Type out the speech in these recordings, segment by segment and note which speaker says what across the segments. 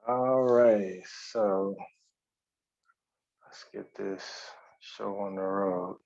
Speaker 1: All right, so let's get this show on the road.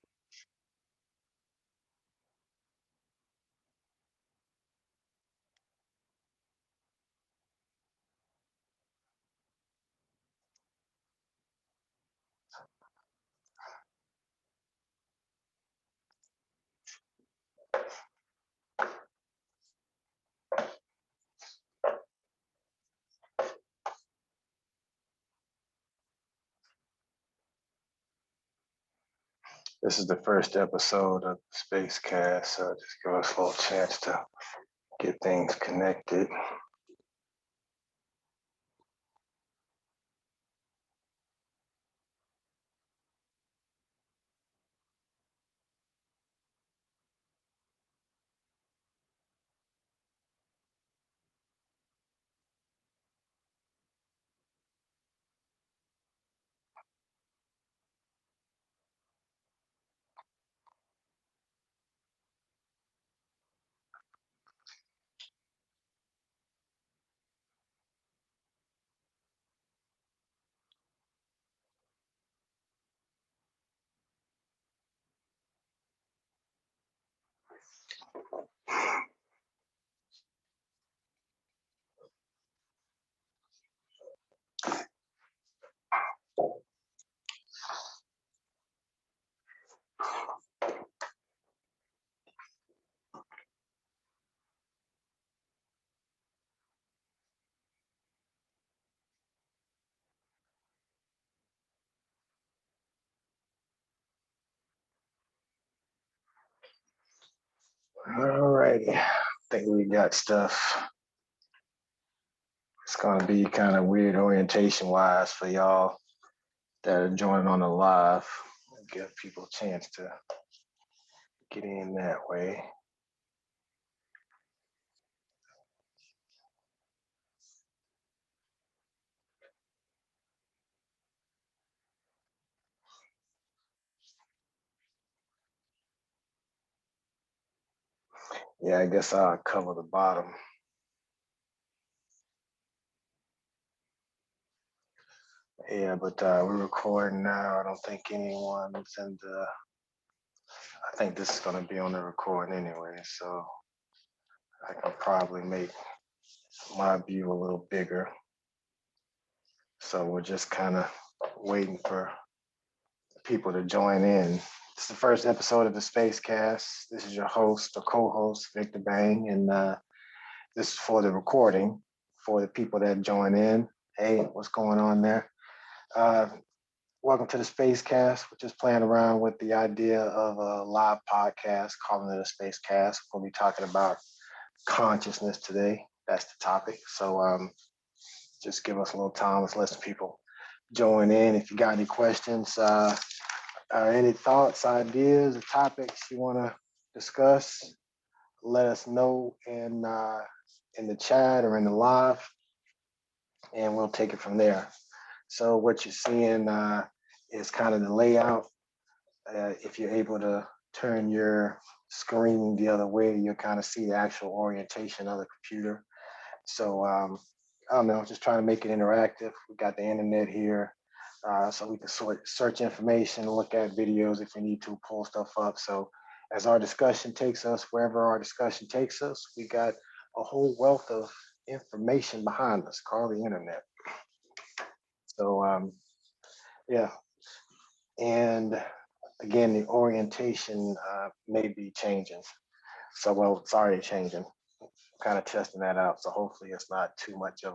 Speaker 1: This is the first episode of Spacecast, so just give us a little chance to get things connected. All righty, I think we got stuff. It's gonna be kind of weird orientation-wise for y'all that are joining on the live. Give people a chance to get in that way. Yeah, I guess I'll cover the bottom. Yeah, but we're recording now. I don't think anyone's in the. I think this is going to be on the recording anyway, so I can probably make my view a little bigger. So we're just kind of waiting for people to join in. It's the first episode of the Spacecast. This is your host or co-host, vikterbang, and this is for the recording for the people that join in. Hey, what's going on there? Welcome to the Spacecast. We're just playing around with the idea of a live podcast, calling it a Spacecast. We'll be talking about consciousness today. That's the topic. So just give us a little time. Let's let some people join in. If you got any questions, any thoughts, ideas, or topics you want to discuss, let us know in the chat or in the live, and we'll take it from there. So what you're seeing is kind of the layout. If you're able to turn your screen the other way, you'll kind of see the actual orientation of the computer. So I don't know, just trying to make it interactive. We got the internet here, so we can search information, look at videos if we need to, pull stuff up. So as our discussion takes us, wherever our discussion takes us, we got a whole wealth of information behind us called the internet. So yeah, and again, the orientation may be changing. So well, it's already changing. Kind of testing that out. So hopefully it's not too much of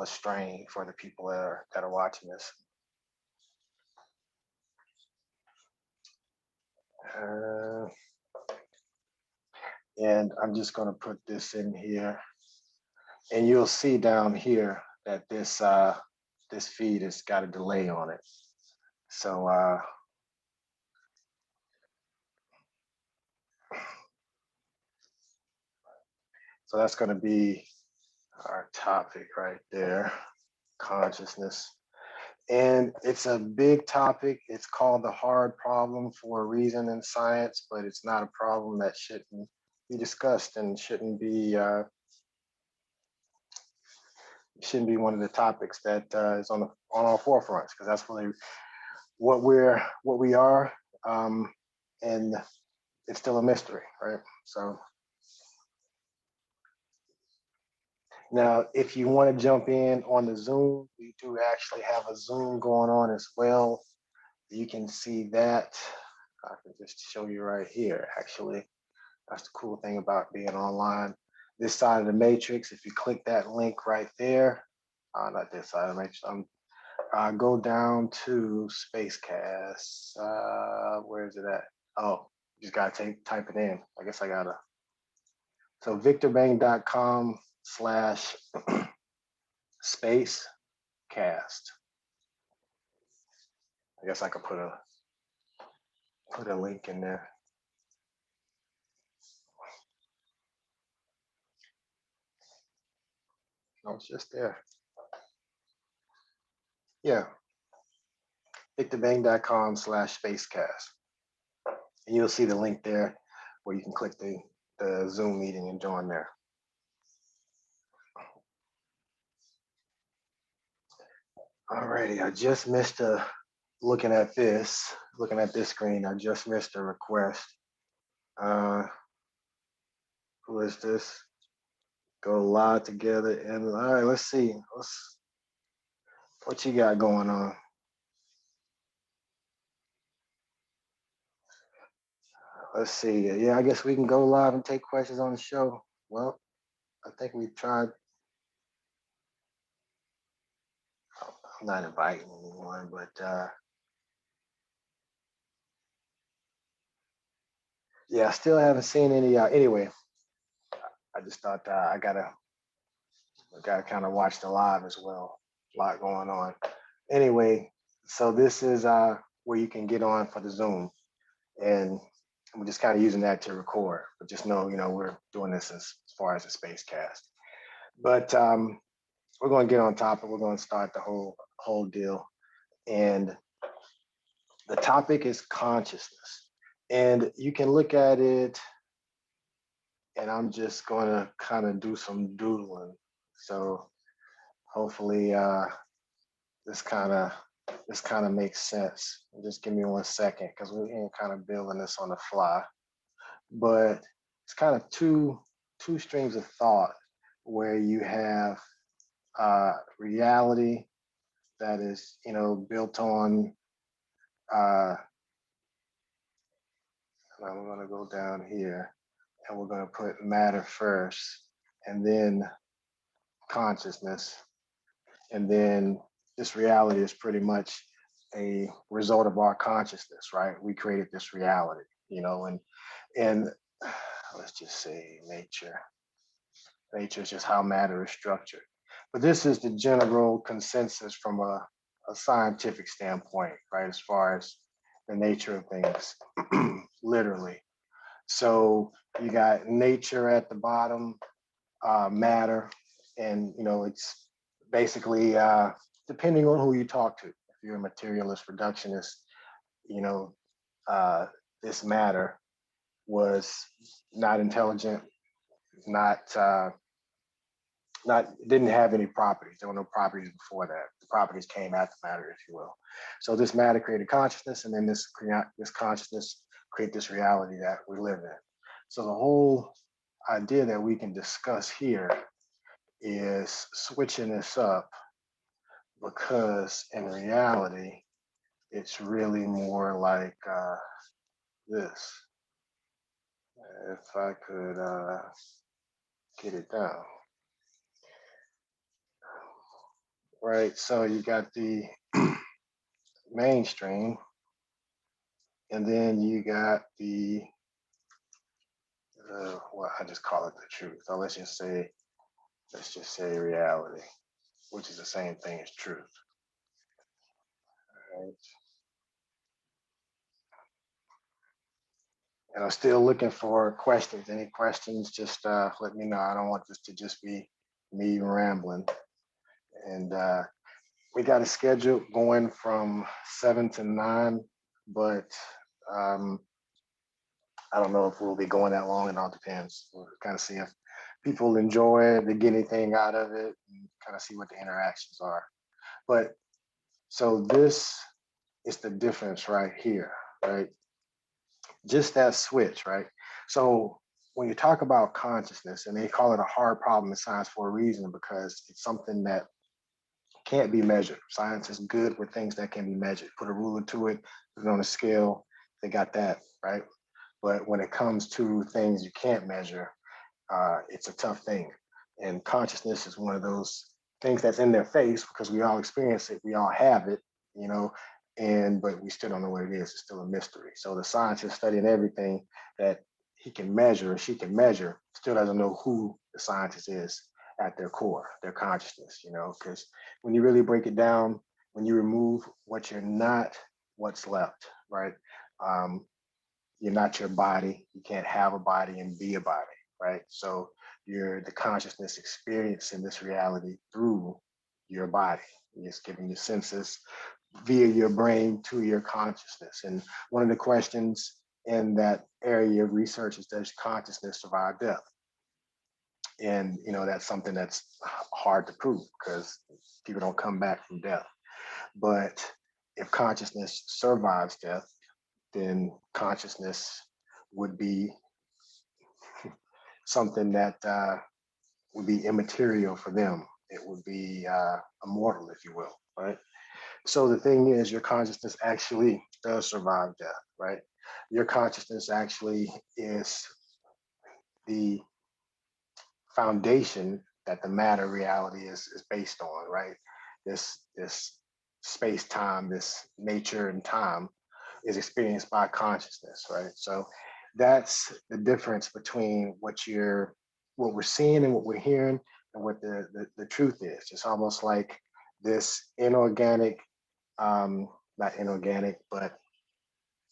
Speaker 1: a strain for the people that are watching this. And I'm just going to put this in here, and you'll see down here that this feed has got a delay on it. So so that's going to be our topic right there, consciousness. And it's a big topic. It's called the hard problem for a reason in science, but it's not a problem that shouldn't be discussed and shouldn't be shouldn't be one of the topics that is on our forefronts, because that's really what we are, and it's still a mystery, right? So now, if you want to jump in on the Zoom, we do actually have a Zoom going on as well. You can see that. I can just show you right here, actually. That's the cool thing about being online. This side of the matrix, if you click that link right there, not this side of the matrix, go down to Spacecast. Where is it at? Oh, you just gotta type it in. I guess I gotta. So vikterbang.com/spacecast. I guess I could put a link in there. No, it's just there. Yeah, vikterbang.com/spacecast. And you'll see the link there where you can click the Zoom meeting and join there. Alrighty, I just missed looking at this screen, I just missed a request. Who is this? Go live together, and all right, let's see. What you got going on? Let's see. Yeah, I guess we can go live and take questions on the show. Well, I think we tried. I'm not inviting anyone, but yeah, I still haven't seen any. Anyway, I just thought I gotta kind of watch the live as well. A lot going on. Anyway, so this is where you can get on for the Zoom, and we're just kind of using that to record. But just know, we're doing this as far as the Spacecast. But we're going to get on topic. We're going to start the whole deal, and the topic is consciousness. And you can look at it, and I'm just going to kind of do some doodling. So hopefully this kind of makes sense. Just give me 1 second, because we're kind of building this on the fly. But it's kind of two streams of thought, where you have reality that is, built on. I'm going to go down here, and we're going to put matter first, and then consciousness, and then this reality is pretty much a result of our consciousness, right? We created this reality, and let's just say nature. Nature is just how matter is structured. But this is the general consensus from a scientific standpoint, right? As far as the nature of things, literally. So you got nature at the bottom, matter, and it's basically depending on who you talk to. If you're a materialist reductionist, this matter was not intelligent, didn't have any properties. There were no properties before that. The properties came after matter, if you will. So this matter created consciousness, and then this consciousness created this reality that we live in. So the whole idea that we can discuss here is switching this up, because in reality, it's really more like this. If I could get it down. Right, so you got the mainstream, and then you got the well, I just call it the truth. So let's just say reality, which is the same thing as truth. All right. And I'm still looking for questions. Any questions, just let me know. I don't want this to just be me rambling. And we got a schedule going from 7 to 9, but I don't know if we'll be going that long. It all depends. We'll kind of see if people enjoy it, they get anything out of it, and kind of see what the interactions are. But so this is the difference right here, right? Just that switch, right? So when you talk about consciousness, and they call it a hard problem in science for a reason, because it's something that can't be measured. Science is good with things that can be measured. Put a ruler to it, put it on a scale, they got that, right? But when it comes to things you can't measure, it's a tough thing. And consciousness is one of those things that's in their face because we all experience it, we all have it, you know, but we still don't know what it is. It's still a mystery. So the scientist studying everything that he can measure or she can measure still doesn't know who the scientist is at their core, their consciousness, you know, because when you really break it down, when you remove what you're not, what's left, right? Um, you're not your body. You can't have a body and be a body, right? So you're the consciousness experiencing this reality through your body. It's giving you senses via your brain to your consciousness. And one of the questions in that area of research is, does consciousness survive death? And you know that's something that's hard to prove because people don't come back from death. But if consciousness survives death, then consciousness would be something that would be immaterial for them. It would be immortal, if you will, right? So the thing is, your consciousness actually does survive death, right? Your consciousness actually is the foundation that the matter reality is based on, right? This space time, this nature and time is experienced by consciousness, right? So that's the difference between what we're seeing and what we're hearing and what the truth is. It's almost like this inorganic, not inorganic, but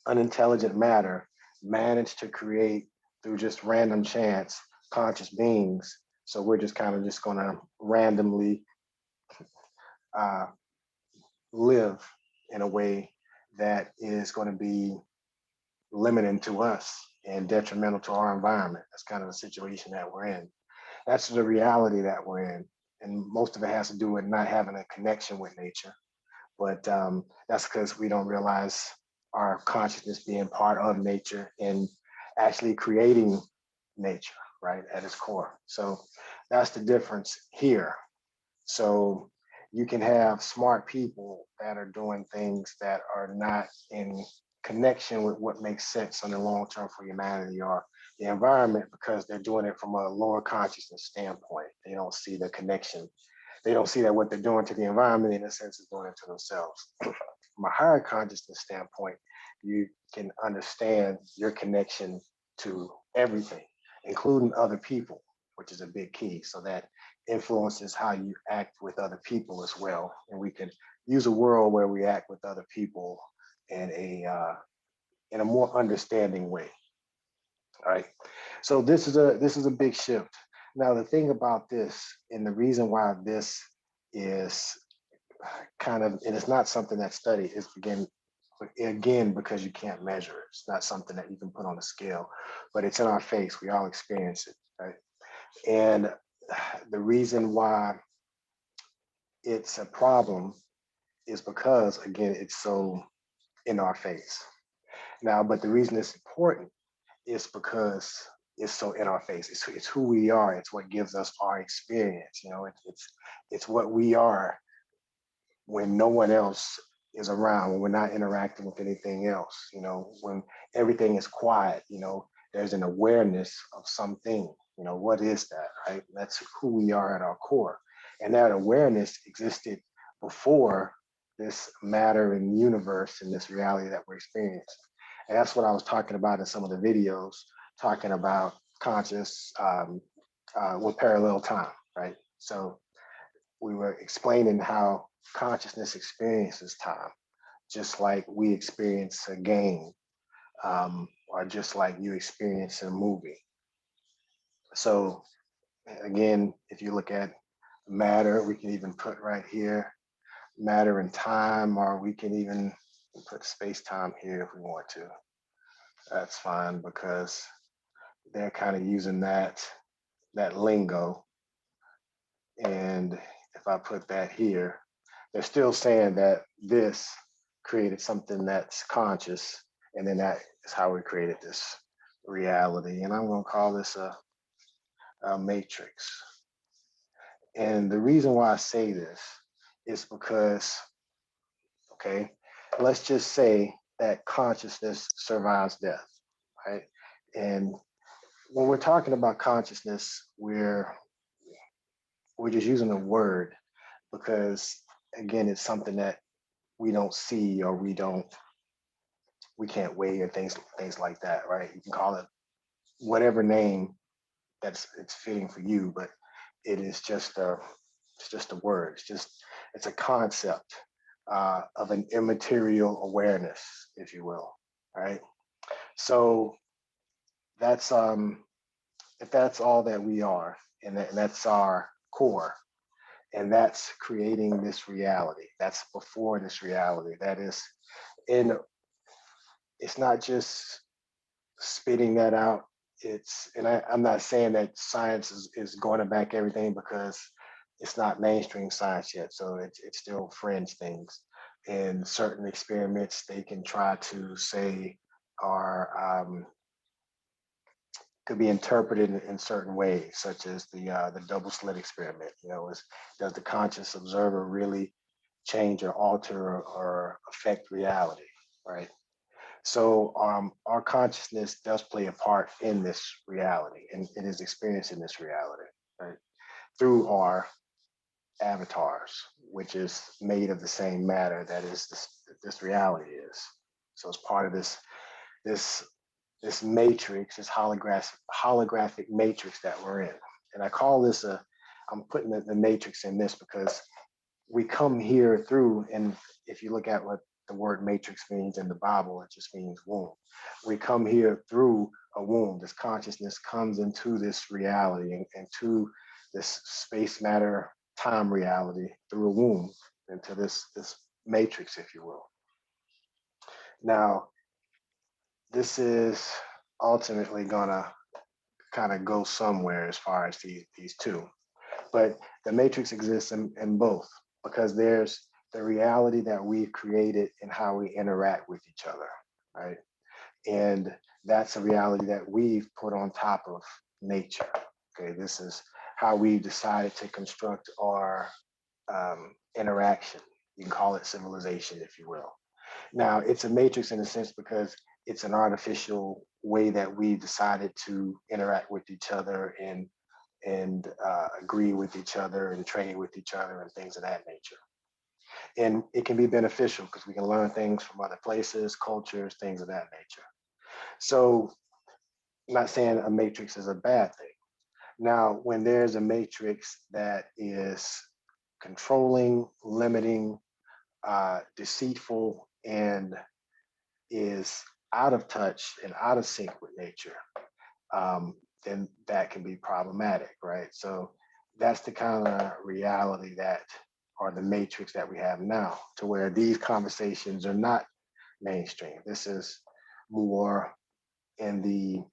Speaker 1: unintelligent matter managed to create through just random chance conscious beings. So we're just kind of just going to randomly uh, live in a way that is going to be limiting to us and detrimental to our environment. That's kind of the situation that we're in. That's the reality that we're in. And most of it has to do with not having a connection with nature. But that's because we don't realize our consciousness being part of nature and actually creating nature, right, at its core. So that's the difference here. So you can have smart people that are doing things that are not in connection with what makes sense on the long term for humanity or the environment because they're doing it from a lower consciousness standpoint. They don't see the connection. They don't see that what they're doing to the environment, in a sense, is doing it to themselves. From a higher consciousness standpoint, you can understand your connection to everything, including other people, which is a big key. So that influences how you act with other people as well. And we can use a world where we act with other people in a more understanding way. All right. So this is a big shift. Now the thing about this, and the reason why this is kind of, and it's not something that's studied, is again because you can't measure it. It's not something that you can put on a scale, but it's in our face. We all experience it, right? And the reason why it's a problem is because again it's so in our face now. But the reason it's important is because it's so in our face. It's who we are. It's what gives us our experience. You know, it's what we are when no one else is around, when we're not interacting with anything else. You know, when everything is quiet. You know, there's an awareness of something. You know, what is that? Right? That's who we are at our core, and that awareness existed before this matter and universe and this reality that we're experiencing. And that's what I was talking about in some of the videos, talking about conscious with parallel time, right? So we were explaining how consciousness experiences time, just like we experience a game, or just like you experience a movie. So again, if you look at matter, we can even put right here matter and time, or we can even put space time here if we want to. That's fine because they're kind of using that that lingo, and if I put that here, they're still saying that this created something that's conscious, and then that is how we created this reality. And I'm going to call this a matrix. And the reason why I say this is because, okay, let's just say that consciousness survives death, right? And when we're talking about consciousness, we're just using a word because, again, it's something that we don't see, or we can't weigh, or things like that, right? You can call it whatever name it's fitting for you, but it is just a word. It's a concept of an immaterial awareness, if you will, right? So that's if that's all that we are, and that's our core, and that's creating this reality. That's before this reality. That is in. It's not just spitting that out. I'm not saying that science is going to back everything, because it's not mainstream science yet. So it's still fringe things. In certain experiments, they can try to say are could be interpreted in certain ways, such as the double slit experiment. Does the conscious observer really change or alter or affect reality, right? So our consciousness does play a part in this reality, and it is experiencing this reality, right? Through our avatars, which is made of the same matter that is this reality is. So it's part of this this matrix, this holographic matrix that we're in. And I call this I'm putting the matrix in this because we come here through, and if you look at what the word matrix means in the Bible, it just means womb. We come here through a womb. This consciousness comes into this reality, and to this space matter time reality through a womb, into this matrix, if you will. Now, this is ultimately gonna kind of go somewhere as far as these two. But the matrix exists in both, because there's the reality that we've created and how we interact with each other, right? And that's a reality that we've put on top of nature. Okay, this is how we decided to construct our interaction. You can call it civilization, if you will. Now, it's a matrix in a sense because it's an artificial way that we decided to interact with each other, and agree with each other, and trade with each other, and things of that nature. And it can be beneficial because we can learn things from other places, cultures, things of that nature. So I'm not saying a matrix is a bad thing. Now, when there's a matrix that is controlling, limiting, deceitful, and is out of touch and out of sync with nature, then that can be problematic, right? So that's the kind of reality that, or the matrix that we have now, to where these conversations are not mainstream. This is more in the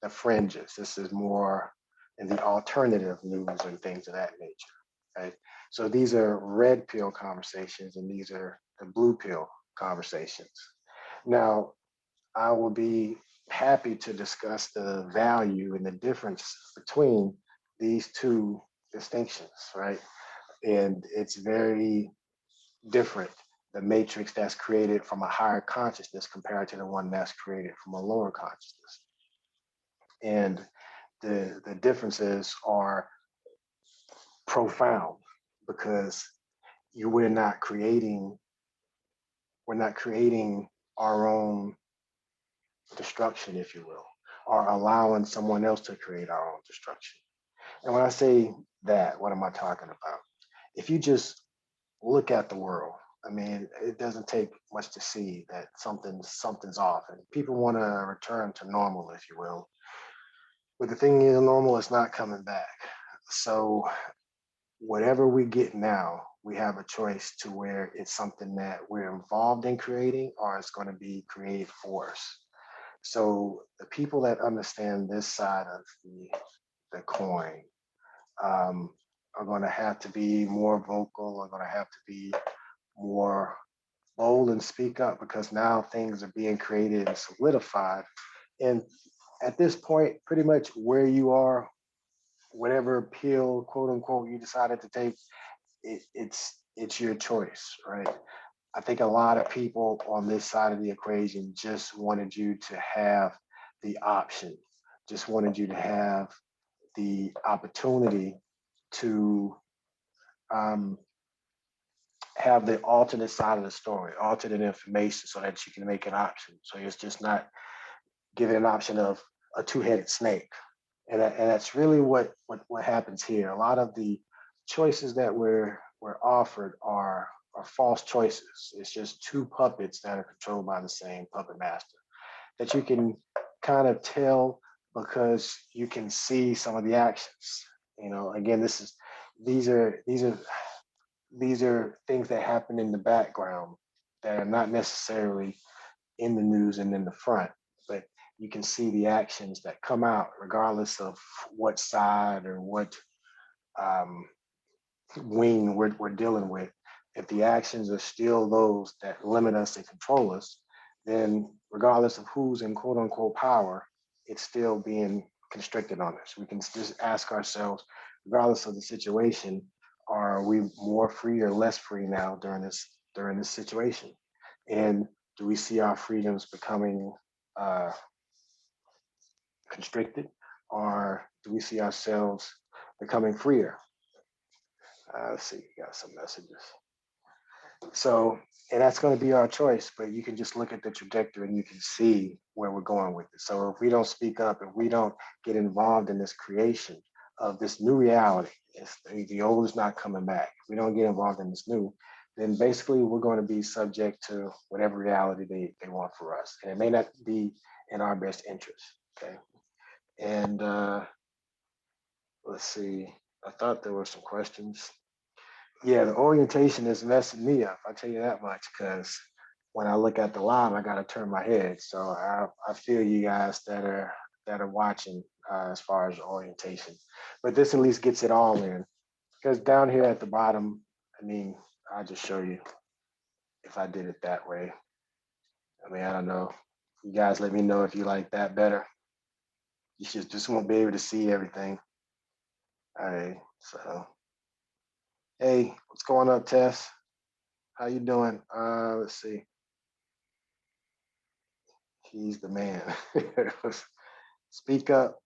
Speaker 1: fringes. This is more in the alternative news and things of that nature, right? So these are red pill conversations, and these are the blue pill conversations. Now, I will be happy to discuss the value and the difference between these two distinctions, right? And it's very different. The matrix that's created from a higher consciousness compared to the one that's created from a lower consciousness. And the differences are profound, because you we're not creating our own destruction, if you will, or allowing someone else to create our own destruction. And when I say that, what am I talking about? If you just look at the world, I mean, it doesn't take much to see that something's off, and people want to return to normal, if you will. But the thing is, normal is not coming back. So whatever we get now, we have a choice to where it's something that we're involved in creating, or it's going to be created for us. So the people that understand this side of the coin, are going to have to be more vocal, are going to have to be more bold and speak up, because now things are being created and solidified. And at this point, pretty much where you are, whatever pill, quote unquote, you decided to take, it's your choice, right? I think a lot of people on this side of the equation just wanted you to have the option, just wanted you to have the opportunity to um, have the alternate side of the story, alternate information, so that you can make an option. So it's just not giving an option of a two-headed snake. And that's really what happens here. A lot of the choices that we're offered are false choices. It's just two puppets that are controlled by the same puppet master, that you can kind of tell because you can see some of the actions. You know, again, these are things that happen in the background that are not necessarily in the news and in the front, but you can see the actions that come out regardless of what side or what um, wing we're dealing with. If the actions are still those that limit us and control us, then regardless of who's in quote unquote power, it's still being constricted on us. We can just ask ourselves, regardless of the situation, are we more free or less free now during this situation? And do we see our freedoms becoming constricted, or do we see ourselves becoming freer? Let's see, we got some messages. So, and that's going to be our choice, but you can just look at the trajectory and you can see where we're going with it. So if we don't speak up, if we don't get involved in this creation of this new reality, the old is not coming back. If we don't get involved in this new, then basically we're going to be subject to whatever reality they want for us. And it may not be in our best interest. Okay. And let's see, I thought there were some questions. Yeah, the orientation is messing me up. I tell you that much, because when I look at the live, I got to turn my head. So I feel you guys that are watching as far as orientation, but this at least gets it all in. Because down here at the bottom, I mean, I'll just show you if I did it that way. I mean, I don't know. You guys let me know if you like that better. You should just won't be able to see everything. All right, so hey, what's going on, Tess? How you doing? Let's see. He's the man. Speak up.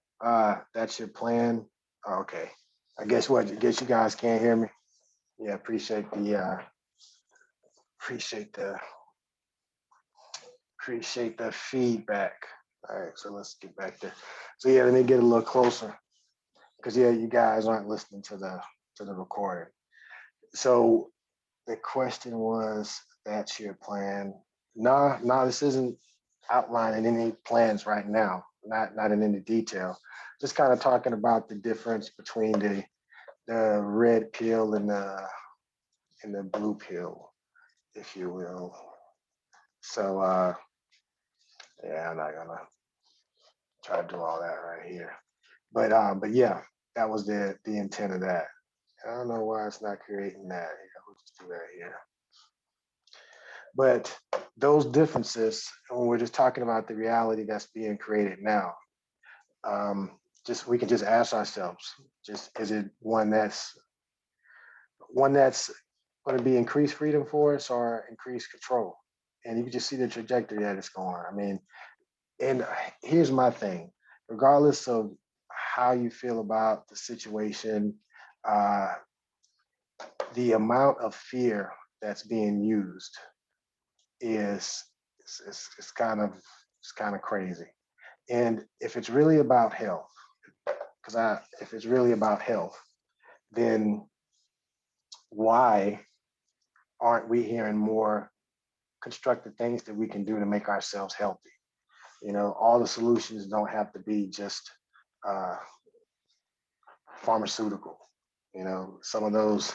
Speaker 1: That's your plan. Oh, okay. I guess what? I guess you guys can't hear me. Yeah, appreciate the feedback. All right, so let's get back there. So yeah, let me get a little closer, because yeah, you guys aren't listening to the recording. So the question was, that's your plan? Nah, this isn't outlining any plans right now, not in any detail. Just kind of talking about the difference between the red pill and the blue pill, if you will. So yeah, I'm not gonna try to do all that right here. But yeah, that was the intent of that. I don't know why it's not creating that. Yeah, we'll just do that here. But those differences, when we're just talking about the reality that's being created now, just we can just ask ourselves, just is it one that's going to be increased freedom for us or increased control? And you can just see the trajectory that it's going. I mean, and here's my thing: regardless of how you feel about the situation, uh, the amount of fear that's being used is it's kind of crazy. And if it's really about health, if it's really about health, then why aren't we hearing more constructive things that we can do to make ourselves healthy? You know, all the solutions don't have to be just uh, pharmaceutical. You know, some of those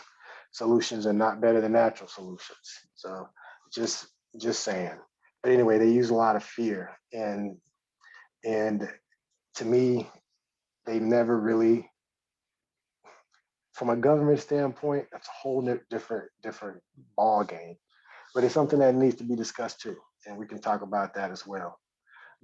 Speaker 1: solutions are not better than natural solutions. So just just saying. But anyway, they use a lot of fear, and to me, they never really, from a government standpoint, that's a whole different ball game. But it's something that needs to be discussed too, and we can talk about that as well.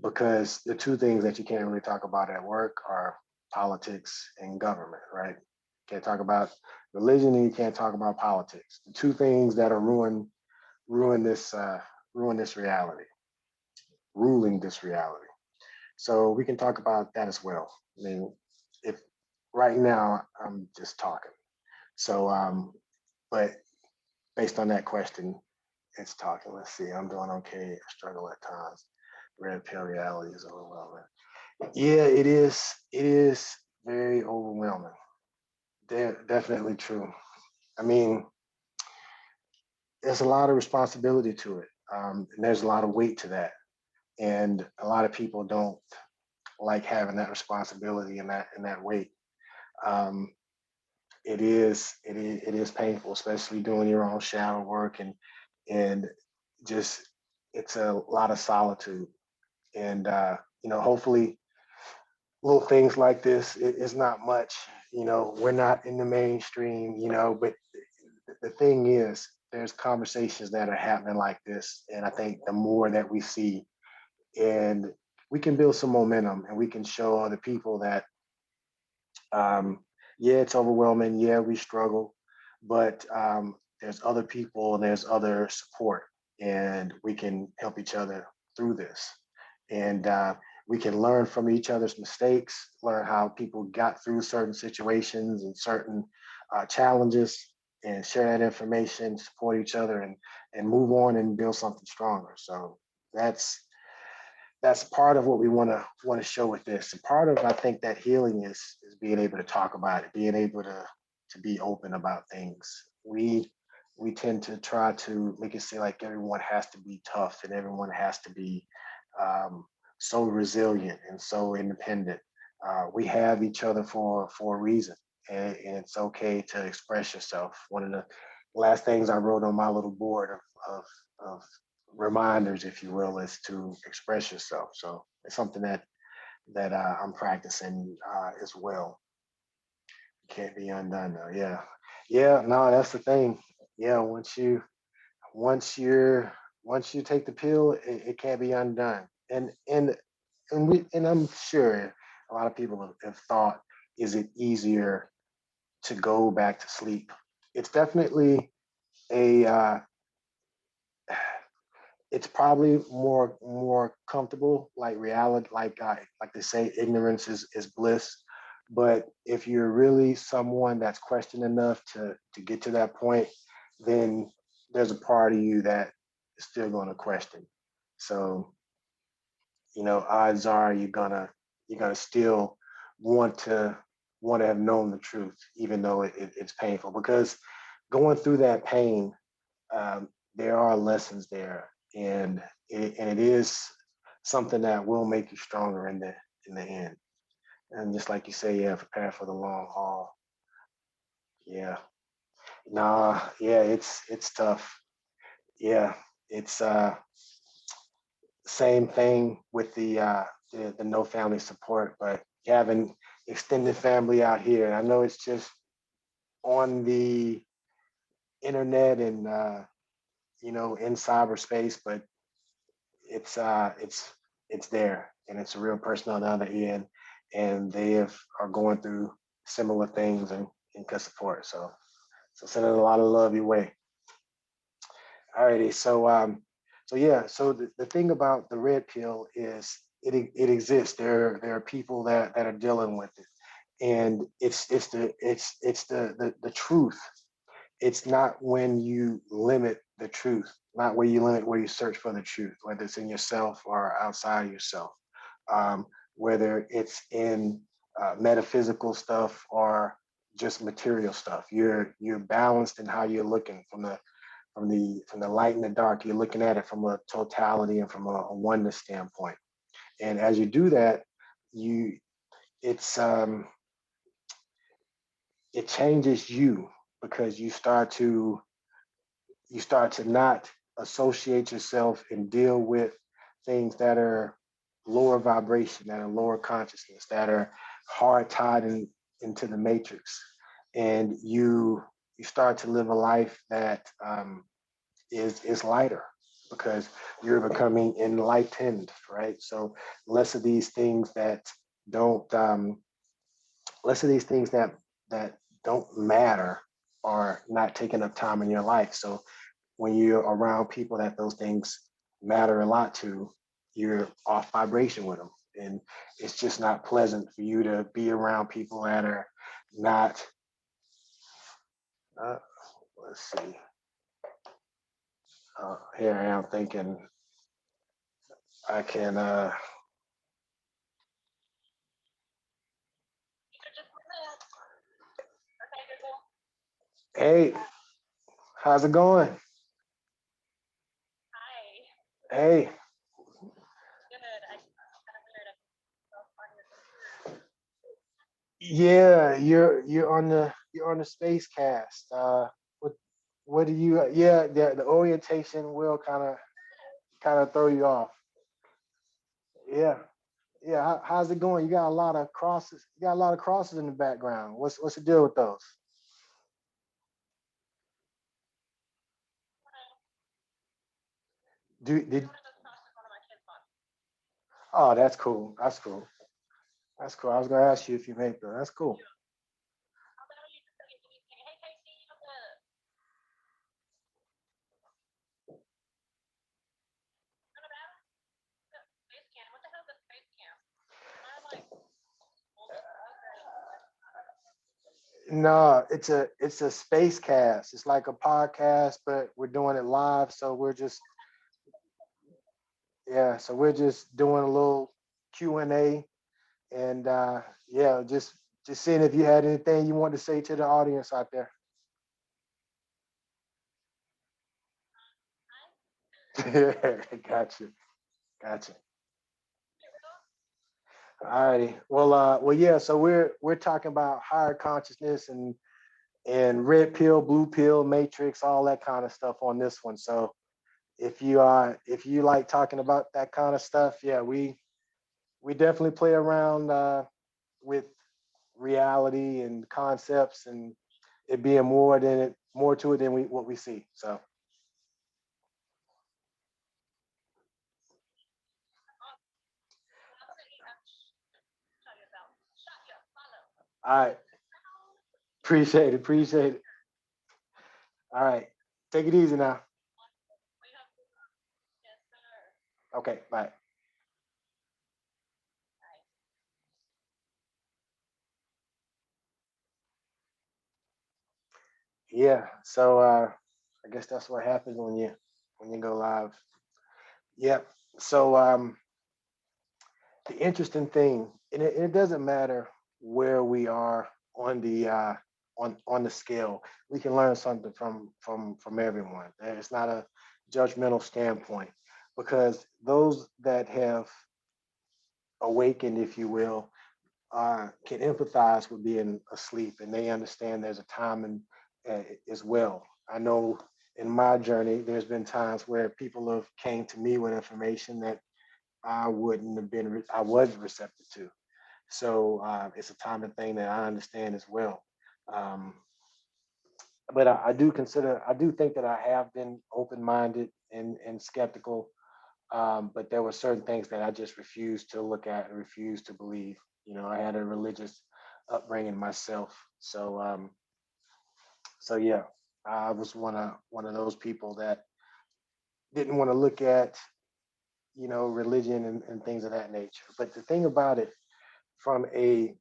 Speaker 1: Because the two things that you can't really talk about at work are politics and government, right? You can't talk about religion and you can't talk about politics. The two things that are ruin this ruin this reality, ruling this reality. So we can talk about that as well. I mean, if right now I'm just talking. So but based on that question, it's talking. Let's see, I'm doing okay. I struggle at times. Red pill reality is overwhelming. Yeah, it is. It is very overwhelming. Definitely true. I mean, there's a lot of responsibility to it, and there's a lot of weight to that, and a lot of people don't like having that responsibility and that weight. Um, it is painful, especially doing your own shadow work and just it's a lot of solitude. And hopefully little things like this, it's not much. We're not in the mainstream. But the thing is, there's conversations that are happening like this, and I think the more that we see, and we can build some momentum, and we can show other people that yeah, it's overwhelming. Yeah, we struggle, but there's other people and there's other support, and we can help each other through this. And we can learn from each other's mistakes, learn how people got through certain situations and certain challenges, and share that information, support each other, and move on and build something stronger. So that's that's part of what we want to show with this. And part of I think that healing is being able to talk about it, being able to be open about things. We tend to try to make it seem like everyone has to be tough and everyone has to be um, so resilient and so independent. We have each other for a reason, and it's okay to express yourself. One of the last things I wrote on my little board of reminders, if you will, is to express yourself. So it's something that I'm practicing as well. Can't be undone though. Yeah, yeah. No, that's the thing. Yeah, once you're once you take the pill, it can't be undone. And I'm sure a lot of people have thought, is it easier to go back to sleep? It's definitely a it's probably more comfortable, like reality, like they say, ignorance is bliss. But if you're really someone that's questioned enough to get to that point, then there's a part of you that is still going to question. So odds are you're gonna still want to want to have known the truth, even though it's painful. Because going through that pain, there are lessons there, and it is something that will make you stronger in the end. And just like you say, yeah, prepare for the long haul. Yeah, nah, yeah, it's tough. Yeah, it's same thing with the no family support, but having extended family out here. I know it's just on the internet and in cyberspace, but it's there, and it's a real person on the other end, and are going through similar things and can support. So sending a lot of love your way. Alrighty, so yeah, so the thing about the red pill is it exists. There are people that are dealing with it, and it's the truth. It's not when you limit the truth, not where you limit where you search for the truth, whether it's in yourself or outside of yourself, whether it's in metaphysical stuff or just material stuff. You're balanced in how you're looking from the light and the dark. You're looking at it from a totality and from a oneness standpoint. And as you do that, you it's it changes you, because you start to not associate yourself and deal with things that are lower vibration, that are lower consciousness, that are hard tied into the matrix, and you start to live a life that is lighter because you're becoming enlightened, right? So less of these things that don't less of these things that don't matter are not taking up time in your life. So when you're around people that those things matter a lot to, you're off vibration with them. And it's just not pleasant for you to be around people that are not, uh, let's see, here I am thinking I can, hey, how's it going? Hey, yeah, you're on the Spacecast. What what do you? Yeah, the orientation will kind of throw you off. Yeah, yeah. How's it going? You got a lot of crosses. You got a lot of crosses in the background. What's the deal with those? Do did? Oh, that's cool. That's cool. That's cool. I was gonna ask you if you made them. That's cool. No, it's a space cast. It's like a podcast, but we're doing it live. So we're just yeah. So we're just doing a little Q&A, and yeah, just seeing if you had anything you want to say to the audience out there. Yeah, gotcha, gotcha. Alrighty. Well, yeah. So we're talking about higher consciousness and red pill, blue pill, matrix, all that kind of stuff on this one. So if you like talking about that kind of stuff, yeah, we definitely play around with reality and concepts and it being more to it than what we see. So I appreciate it. All right, take it easy now. Okay, bye. Yeah. So I guess that's what happens when you go live. Yep. So the interesting thing, and it doesn't matter where we are on the on the scale. We can learn something from everyone. And it's not a judgmental standpoint because those that have awakened, if you will, can empathize with being asleep, and they understand there's a time and as well. I know in my journey, there's been times where people have came to me with information that I wouldn't have been, I wasn't receptive to. So it's a time and thing that I understand as well. Um, but I do think that I have been open-minded and skeptical. But there were certain things that I just refused to look at and refused to believe. You know, I had a religious upbringing myself, so yeah, I was one of those people that didn't want to look at religion and things of that nature. But the thing about it, from a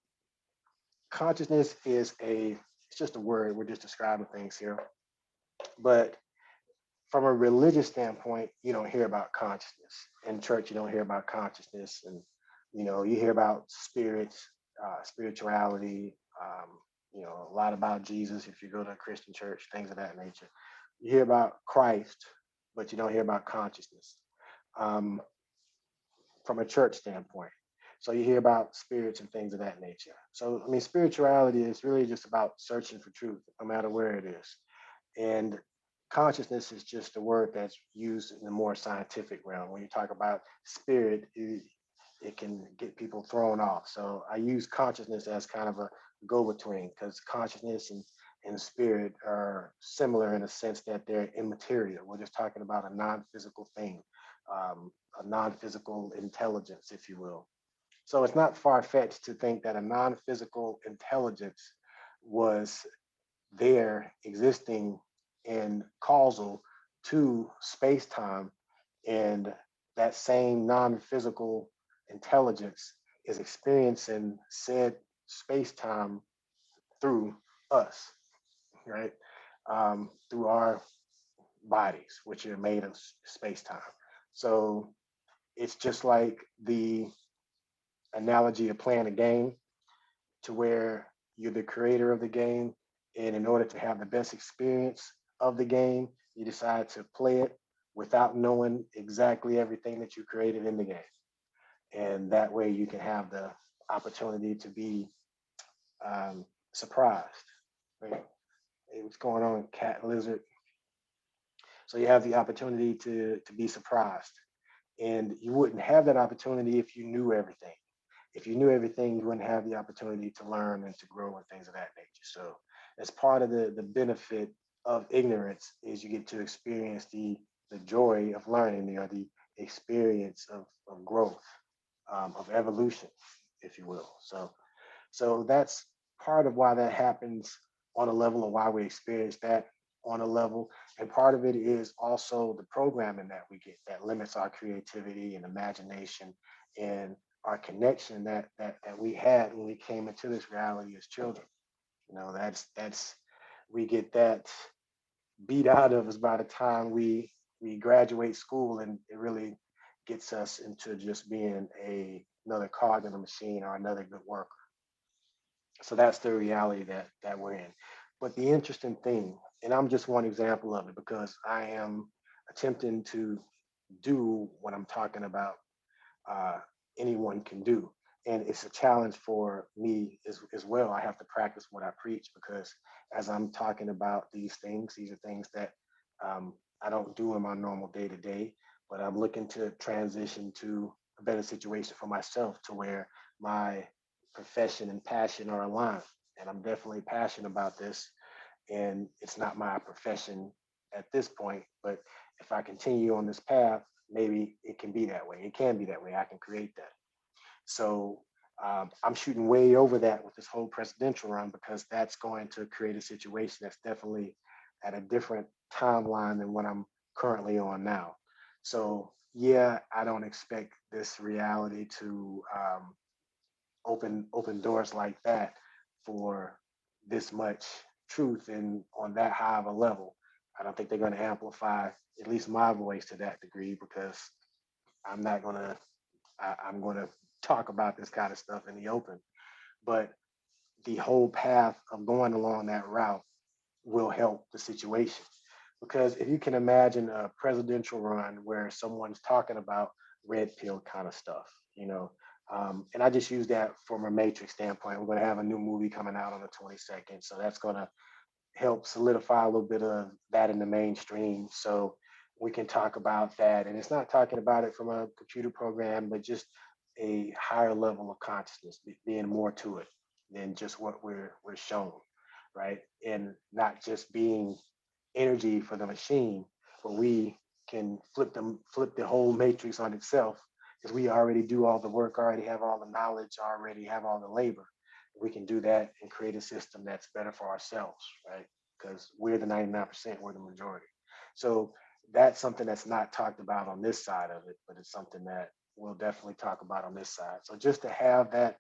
Speaker 1: consciousness is a it's just a word. We're just describing things here. But from a religious standpoint, you don't hear about consciousness. In church, you don't hear about consciousness, and you hear about spirits, spirituality. A lot about Jesus if you go to a Christian church, things of that nature. You hear about Christ, but you don't hear about consciousness um, from a church standpoint. So you hear about spirits and things of that nature. So I mean, spirituality is really just about searching for truth, no matter where it is. And consciousness is just a word that's used in the more scientific realm. When you talk about spirit, it can get people thrown off. So I use consciousness as kind of a go-between, because consciousness and spirit are similar in a sense that they're immaterial. We're just talking about a non-physical thing, a non-physical intelligence, if you will. So it's not far-fetched to think that a non-physical intelligence was there existing in causal to space-time, and that same non-physical intelligence is experiencing said space-time through us, right? Through our bodies, which are made of space-time. So it's just like the analogy of playing a game, to where you're the creator of the game, and in order to have the best experience of the game, you decide to play it without knowing exactly everything that you created in the game, and that way you can have the opportunity to be surprised. Right? Hey, what's going on, cat and lizard? So you have the opportunity to be surprised, and you wouldn't have that opportunity if you knew everything. If you knew everything, you wouldn't have the opportunity to learn and to grow and things of that nature. So as part of the benefit of ignorance is you get to experience the joy of learning, or the experience of growth, of evolution, if you will. So that's part of why that happens on a level, of why we experience that on a level. And part of it is also the programming that we get that limits our creativity and imagination, and our connection that we had when we came into this reality as children. That's we get that beat out of us by the time we graduate school, and it really gets us into just being another cog in the machine, or another good worker. So that's the reality that we're in. But the interesting thing, and I'm just one example of it, because I am attempting to do what I'm talking about, uh, anyone can do. And it's a challenge for me as well. I have to practice what I preach, because as I'm talking about these are things that I don't do in my normal day to day, but I'm looking to transition to a better situation for myself, to where my profession and passion are aligned. And I'm definitely passionate about this, and it's not my profession at this point, but if I continue on this path, maybe it can be that way. It can be that way. I can create that. So I'm shooting way over that with this whole presidential run, because that's going to create a situation that's definitely at a different timeline than what I'm currently on now. So yeah, I don't expect this reality to open doors like that for this much truth and on that high of a level. I don't think they're going to amplify at least my voice to that degree, because I'm not going to. I'm going to talk about this kind of stuff in the open. But the whole path of going along that route will help the situation. Because if you can imagine a presidential run where someone's talking about red pill kind of stuff, and I just use that from a Matrix standpoint. We're going to have a new movie coming out on the 22nd. So that's going to help solidify a little bit of that in the mainstream. So we can talk about that. And it's not talking about it from a computer program, but just a higher level of consciousness, being more to it than just what we're shown, right? And not just being energy for the machine, but we can flip the whole matrix on itself, because we already do all the work, already have all the knowledge, already have all the labor. We can do that and create a system that's better for ourselves, right? Because we're the 99%, we're the majority. So that's something that's not talked about on this side of it, but it's something that we'll definitely talk about on this side. So just to have that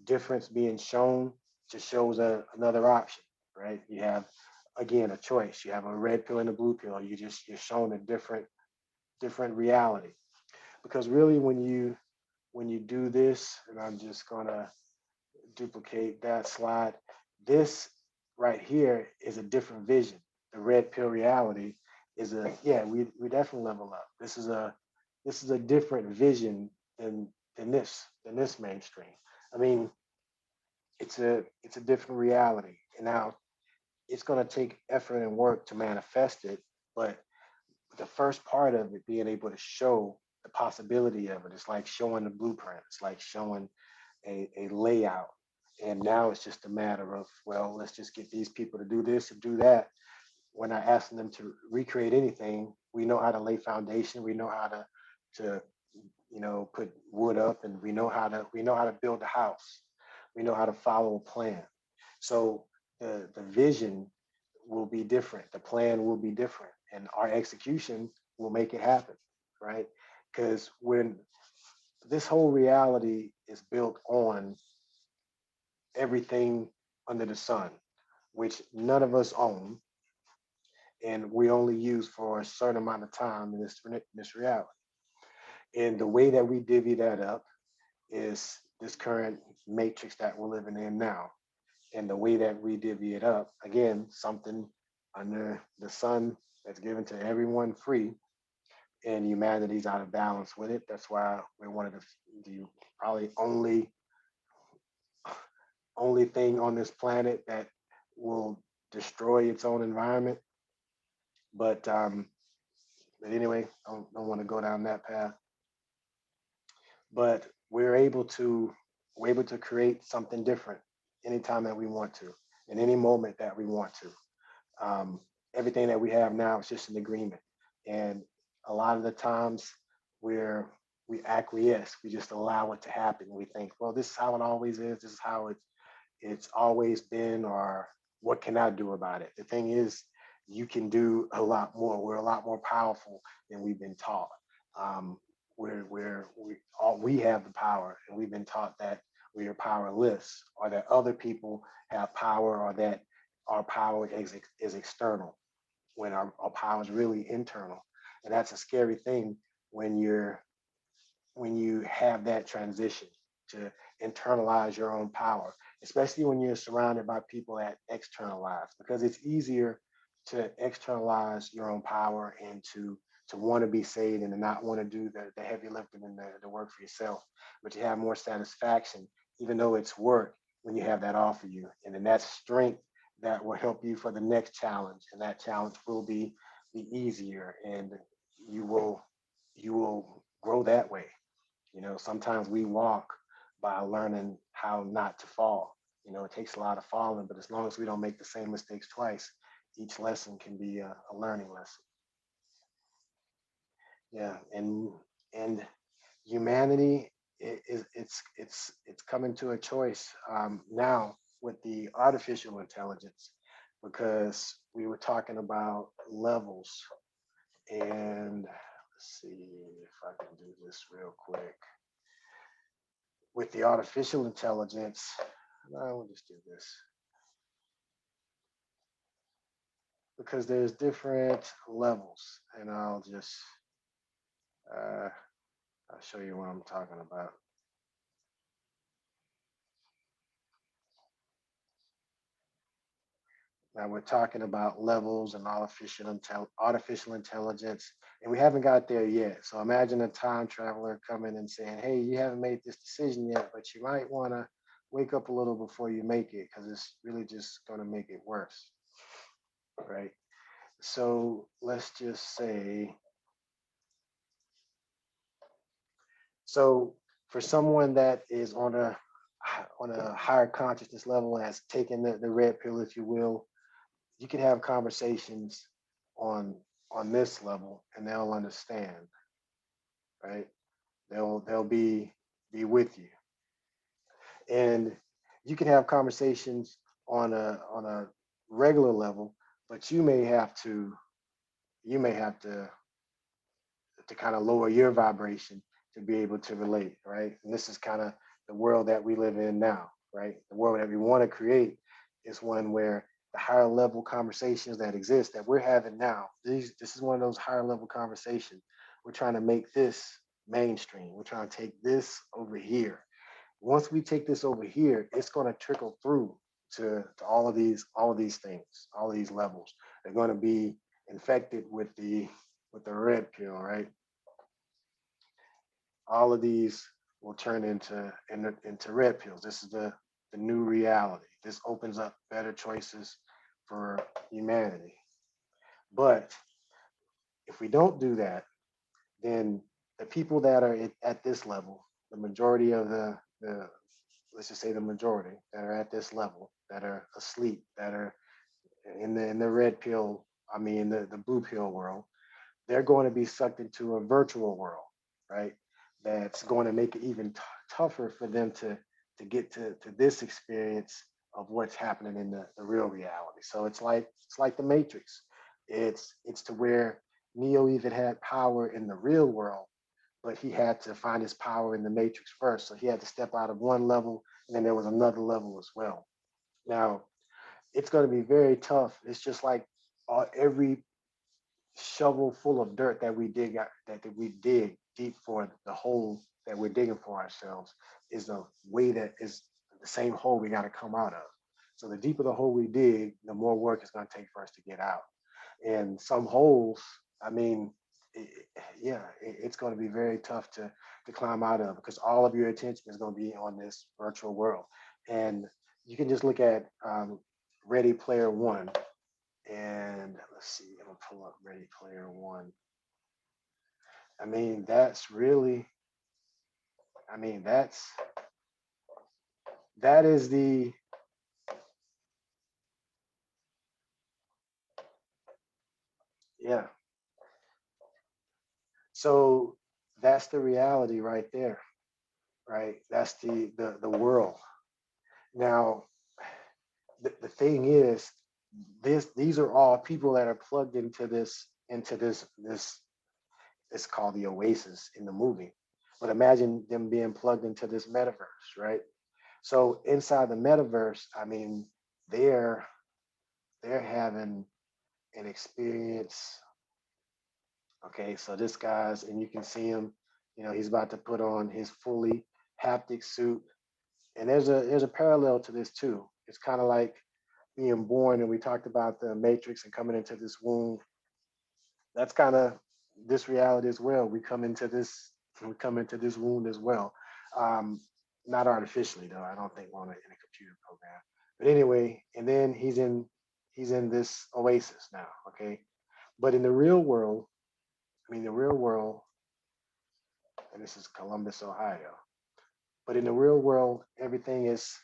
Speaker 1: difference being shown just shows another option, right? You have, again, a choice. You have a red pill and a blue pill. You're shown a different reality. Because really, when you do this, and I'm just gonna duplicate that slide. This right here is a different vision. The red pill reality is yeah, we definitely level up. This is a different vision than this mainstream. I mean, it's a different reality. And now it's going to take effort and work to manifest it, but the first part of it being able to show the possibility of it. It's like showing the blueprint. It's like showing a layout. And now it's just a matter of, well, let's just get these people to do this and do that. We're not asking them to recreate anything. We know how to lay foundation. We know how to put wood up, and we know how to build a house. We know how to follow a plan. So the vision will be different. The plan will be different, and our execution will make it happen, right? Because when this whole reality is built on everything under the sun, which none of us own, and we only use for a certain amount of time in this reality. And the way that we divvy that up is this current matrix that we're living in now. And the way that we divvy it up, again, something under the sun that's given to everyone free, and humanity's out of balance with it. That's why we're one of the probably only thing on this planet that will destroy its own environment. But anyway, I don't want to go down that path. But we're able to create something different anytime that we want to, in any moment that we want to. Everything that we have now is just an agreement, and a lot of the times we're we acquiesce. We just allow it to happen. We think, well, this is how it always is. This is how it's always been, or what can I do about it? The thing is, you can do a lot more. We're a lot more powerful than we've been taught. Um, we have the power, and we've been taught that we are powerless, or that other people have power, or that our power is external, when our power is really internal. And that's a scary thing when you have that transition to internalize your own power, especially when you're surrounded by people that externalize, because it's easier to externalize your own power and to want to be saved and to not want to do the heavy lifting and the work for yourself, but you have more satisfaction, even though it's work, when you have that off of you. And then that strength that will help you for the next challenge. And that challenge will be easier, and you will grow that way. Sometimes we walk by learning how not to fall. It takes a lot of falling, but as long as we don't make the same mistakes twice, each lesson can be a learning lesson. Yeah, and humanity it's coming to a choice now with the artificial intelligence, because we were talking about levels, and let's see if I can do this real quick. With the artificial intelligence, no, we'll just do this, because there's different levels, and uh, I'll show you what I'm talking about. Now we're talking about levels and artificial intelligence, and we haven't got there yet. So imagine a time traveler coming and saying, "Hey, you haven't made this decision yet, but you might want to wake up a little before you make it, because it's really just going to make it worse." Right? So let's just say, so for someone that is on a higher consciousness level and has taken the red pill, if you will, you can have conversations on on this level, and they'll understand, right? They'll be with you, and you can have conversations on a regular level, but you may have to kind of lower your vibration to be able to relate, right? And this is kind of the world that we live in now, right? The world that we want to create is one where the higher level conversations that exist that we're having now, this is one of those higher level conversations. We're trying to make this mainstream. We're trying to take this over here. Once we take this over here, it's going to trickle through to all of these things, all of these levels. They're going to be infected with the red pill, right? All of these will turn into red pills. This is the new reality. This opens up better choices for humanity. But if we don't do that, then the people that are at this level, the majority of the let's just say the majority that are at this level, that are asleep, that are in the red pill, I mean the blue pill world, they're going to be sucked into a virtual world, right? That's going to make it even tougher for them to get to this experience of what's happening in the real reality. So it's like the Matrix. It's to where Neo even had power in the real world, but he had to find his power in the Matrix first. So he had to step out of one level, and then there was another level as well. Now it's going to be very tough. It's just like every shovel full of dirt that we dig out, that we dig deep for the hole that we're digging for ourselves is the way that is the same hole we got to come out of. So the deeper the hole we dig, the more work it's going to take for us to get out. And some holes, I mean, yeah, it's going to be very tough to climb out of because all of your attention is going to be on this virtual world. And you can just look at Ready Player One, and let's see, I'm gonna pull up Ready Player One. I mean, that's really, I mean, that is the, yeah. So that's the reality right there, right? That's the world. Now, the thing is, these are all people that are plugged into this. It's called the Oasis in the movie. But imagine them being plugged into this metaverse, right? So inside the metaverse, I mean, they're they're having an experience. Okay, so this guy's, and you can see him, he's about to put on his fully haptic suit. And there's a parallel to this too. It's kind of like being born, and we talked about the matrix and coming into this womb. That's kind of this reality as well. We come into this womb as well. Um, Not artificially though. I don't think we're in a computer program. But anyway, and then he's in this oasis now. Okay, but in the real world, I mean the real world, and this is Columbus, Ohio. But in the real world, everything is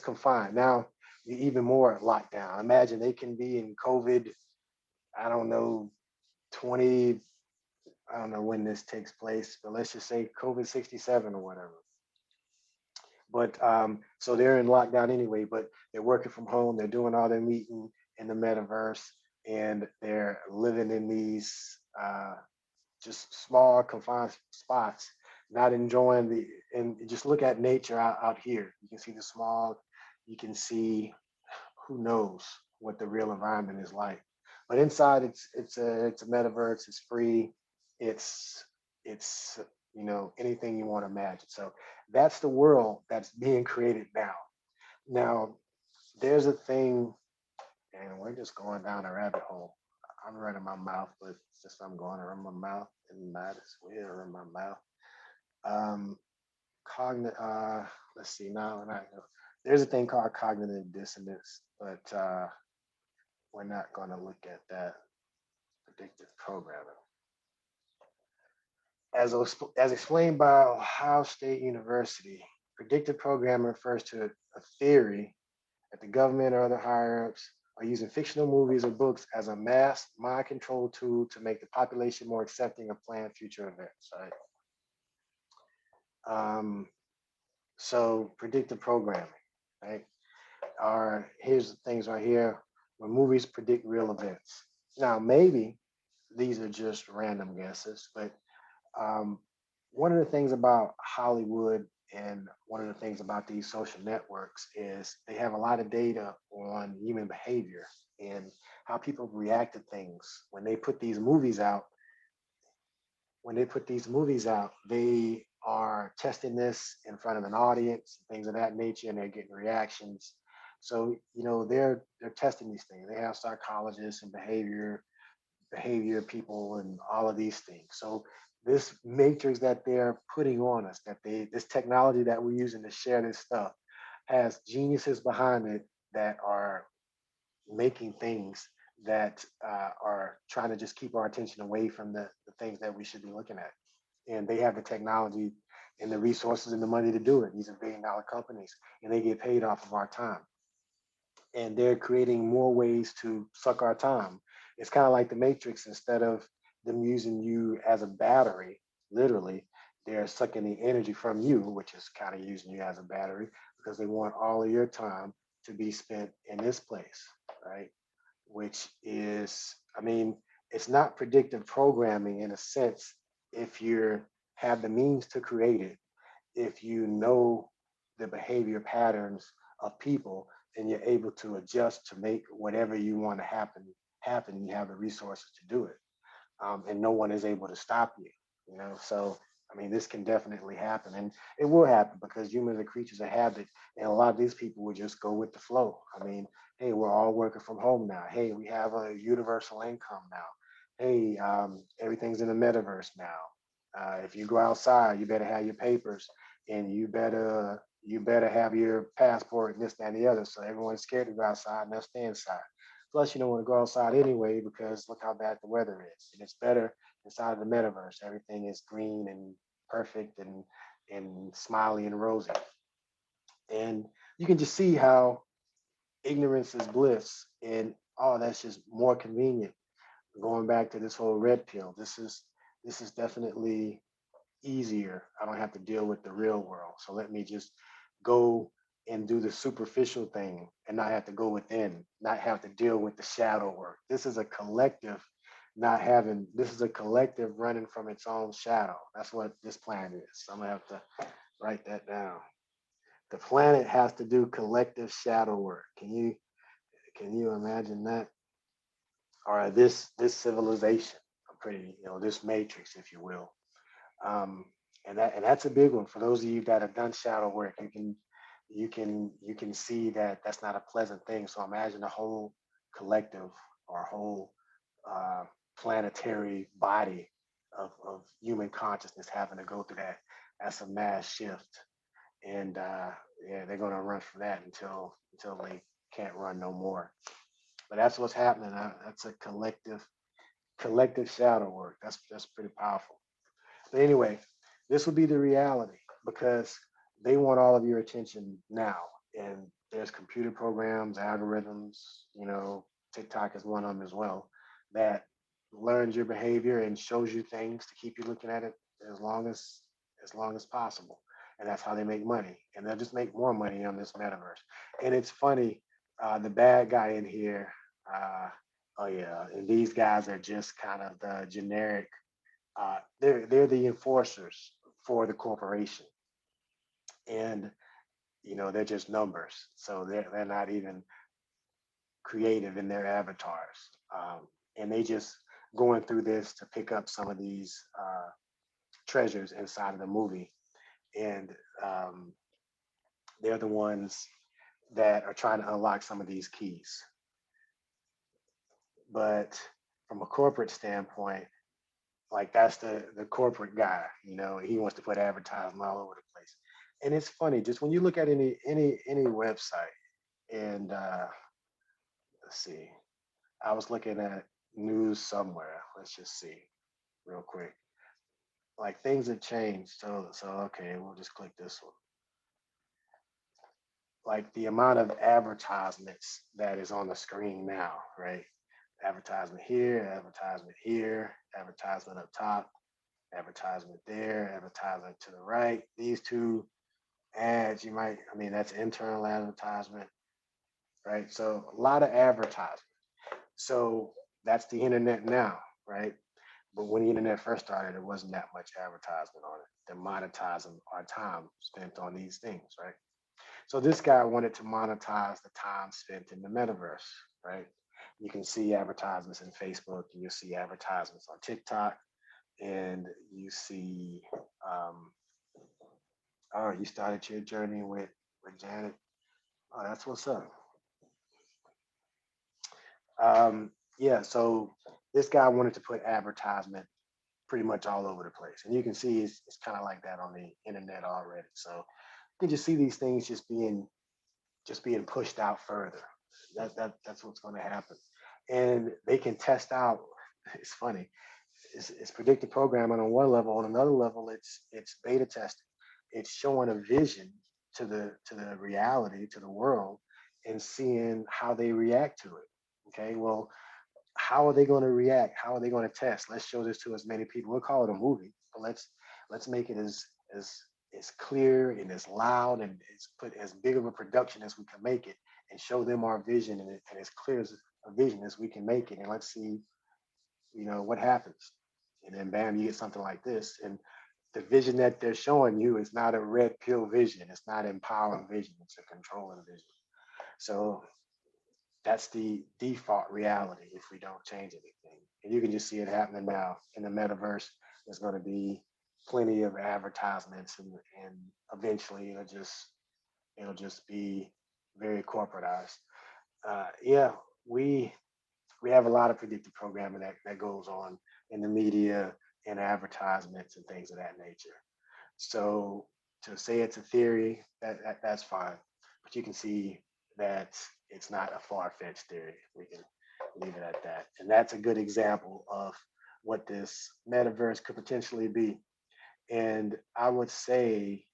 Speaker 1: confined. Now, even more lockdown. Imagine they can be in COVID, I don't know, 20, I don't know when this takes place, but let's just say COVID 67 or whatever. But so they're in lockdown anyway, but they're working from home. They're doing all their meeting in the metaverse, and they're living in these just small confined spots, not enjoying and just look at nature out here. You can see the smog, you can see who knows what the real environment is like. But inside it's a metaverse, it's free, it's it's anything you want to imagine. So that's the world that's being created now. Now there's a thing, and we're just going down a rabbit hole. I'm running my mouth, but since I'm going to run my mouth, and might as well run my mouth. Um, let's see now, and there's a thing called cognitive dissonance, but we're not going to look at that. Predictive programming, as explained by Ohio State University, predictive programming refers to a theory that the government or other higher ups are using fictional movies or books as a mass mind control tool to make the population more accepting of planned future events. Right. Um, so predictive programming, right? Here's the things right here. When movies predict real events. Now maybe these are just random guesses, but um, one of the things about Hollywood and one of the things about these social networks is they have a lot of data on human behavior and how people react to things when they put these movies out. They are testing this in front of an audience, things of that nature, and they're getting reactions. So they're testing these things. They have psychologists and behavior people and all of these things. So this matrix that they're putting on us, this technology that we're using to share this stuff, has geniuses behind it that are making things that are trying to just keep our attention away from the things that we should be looking at. and they have the technology and the resources and the money to do it. These are billion-dollar companies, and they get paid off of our time. And they're creating more ways to suck our time. It's kind of like the Matrix. Instead of them using you as a battery, literally, they're sucking the energy from you, which is kind of using you as a battery because they want all of your time to be spent in this place, right? Which is, I mean, it's not predictive programming in a sense if you have the means to create it, if you know the behavior patterns of people and you're able to adjust to make whatever you want to happen, you have the resources to do it, and no one is able to stop you. So I mean, this can definitely happen, and it will happen because humans are creatures of habit, and a lot of these people will just go with the flow. I mean, hey, we're all working from home now. Hey, we have a universal income now. Hey, everything's in the metaverse now. If you go outside, you better have your papers, and you better have your passport and this, that, and the other. So everyone's scared to go outside and they'll stay inside. Plus, you don't want to go outside anyway because look how bad the weather is. And it's better inside of the metaverse. Everything is green and perfect and smiley and rosy. And you can just see how ignorance is bliss. And oh, that's just more convenient. Going back to this whole red pill, this is definitely easier. I don't have to deal with the real world. So let me just go and do the superficial thing and not have to go within, not have to deal with the shadow work. This is a collective running from its own shadow. That's what this planet is. So I'm gonna have to write that down. The planet has to do collective shadow work. Can you imagine that? Or this civilization, this matrix, if you will. um, and that's a big one for those of you that have done shadow work. You can see that that's not a pleasant thing. So imagine a whole collective or a whole uh, planetary body of human consciousness having to go through that. That's a mass shift, and yeah, they're going to run from that until they can't run no more. But that's what's happening. That's a collective shadow work. That's pretty powerful. But anyway, this will be the reality because they want all of your attention now. And there's computer programs, algorithms, TikTok is one of them as well, that learns your behavior and shows you things to keep you looking at it as long as possible. And that's how they make money. And they'll just make more money on this metaverse. And it's funny, the bad guy in here, oh yeah, and these guys are just kind of the generic, they're the enforcers for the corporation, and they're just numbers. So they're not even creative in their avatars, and they just going through this to pick up some of these treasures inside of the movie, and they're the ones that are trying to unlock some of these keys. But from a corporate standpoint, like that's the corporate guy, he wants to put advertising all over the place. And it's funny, just when you look at any website, and let's see, I was looking at news somewhere. Let's just see real quick. Like things have changed. So okay, we'll just click this one. Like the amount of advertisements that is on the screen now, right? Advertisement here, advertisement up top, advertisement there, advertisement to the right. These two ads, I mean, that's internal advertisement, right? So a lot of advertisement. So that's the internet now, right? But when the internet first started, there wasn't that much advertisement on it. They're monetizing our time spent on these things, right? So this guy wanted to monetize the time spent in the metaverse, right? You can see advertisements in Facebook, and you see advertisements on TikTok, and you see, um, oh, you started your journey with Janet. Oh, that's what's up. Yeah, so this guy wanted to put advertisement pretty much all over the place, and you can see it's kind of like that on the internet already. So you can just see these things just being pushed out further. That's what's going to happen, and they can test out. It's funny. it's predictive programming on one level. On another level, it's beta testing. It's showing a vision to the reality, to the world, and seeing how they react to it. Okay, well, how are they going to react? How are they going to test? Let's show this to as many people. We'll call it a movie, but let's make it as as clear and as loud and as put as big of a production as we can make it, and show them our vision and as clear as a vision as we can make it. And let's see, what happens. And then bam, you get something like this. And the vision that they're showing you is not a red pill vision. It's not empowering vision. It's a controlling vision. So that's the default reality if we don't change anything. And you can just see it happening now in the metaverse. There's going to be plenty of advertisements, and eventually it'll just be very corporatized. Yeah, we we have a lot of predictive programming that goes on in the media and advertisements and things of that nature. So to say it's a theory, that's fine, but you can see that it's not a far-fetched theory. We can leave it at that, and that's a good example of what this metaverse could potentially be. And I would say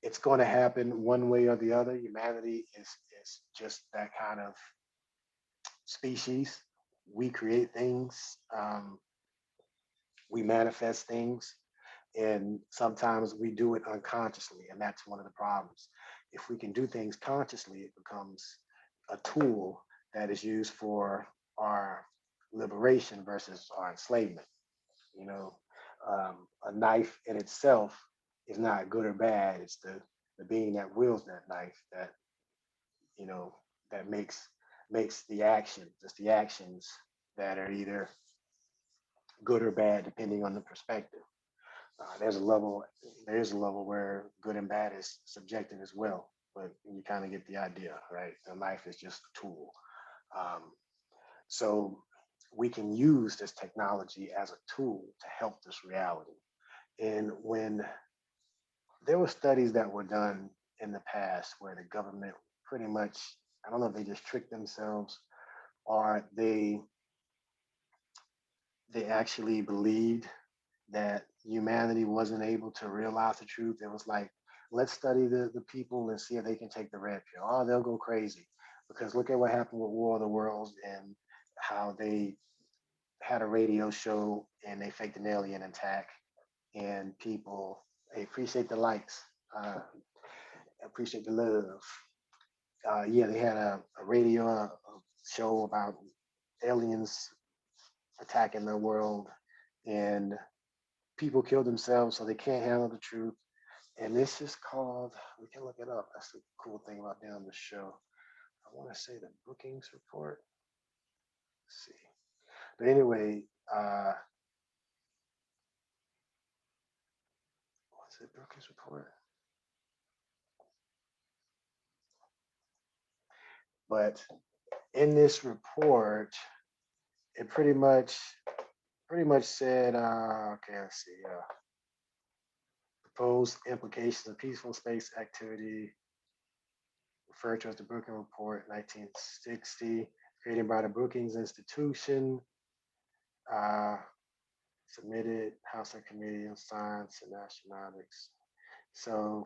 Speaker 1: it's going to happen one way or the other. Humanity is just that kind of species. We create things, we manifest things, and sometimes we do it unconsciously, and that's one of the problems. If we can do things consciously, it becomes a tool that is used for our liberation versus our enslavement. You know, a knife in itself is not good or bad. It's the being that wields that knife that you know that makes the action, just the actions that are either good or bad depending on the perspective. There's a level where good and bad is subjective as well, but you kind of get the idea, right? The knife is just a tool. Um, so we can use this technology as a tool to help this reality. And when there were studies that were done in the past where the government pretty much, I don't know if they just tricked themselves or they actually believed that humanity wasn't able to realize the truth. It was like, let's study the people and see if they can take the red pill. Oh, they'll go crazy. Because look at what happened with War of the Worlds and how they had a radio show and they faked an alien attack, and people, they appreciate the likes, appreciate the love. Yeah, they had a radio show about aliens attacking the world, and people killed themselves so they can't handle the truth. And this is called, we can look it up. That's the cool thing about doing the show. I want to say the bookings report. Let's see. But anyway, what's it, bookings report? But in this report, it pretty much said, okay, let's see, proposed implications of peaceful space activity, referred to as the Brookings Report, 1960, created by the Brookings Institution, uh, submitted House Committee on Science and Astronautics. So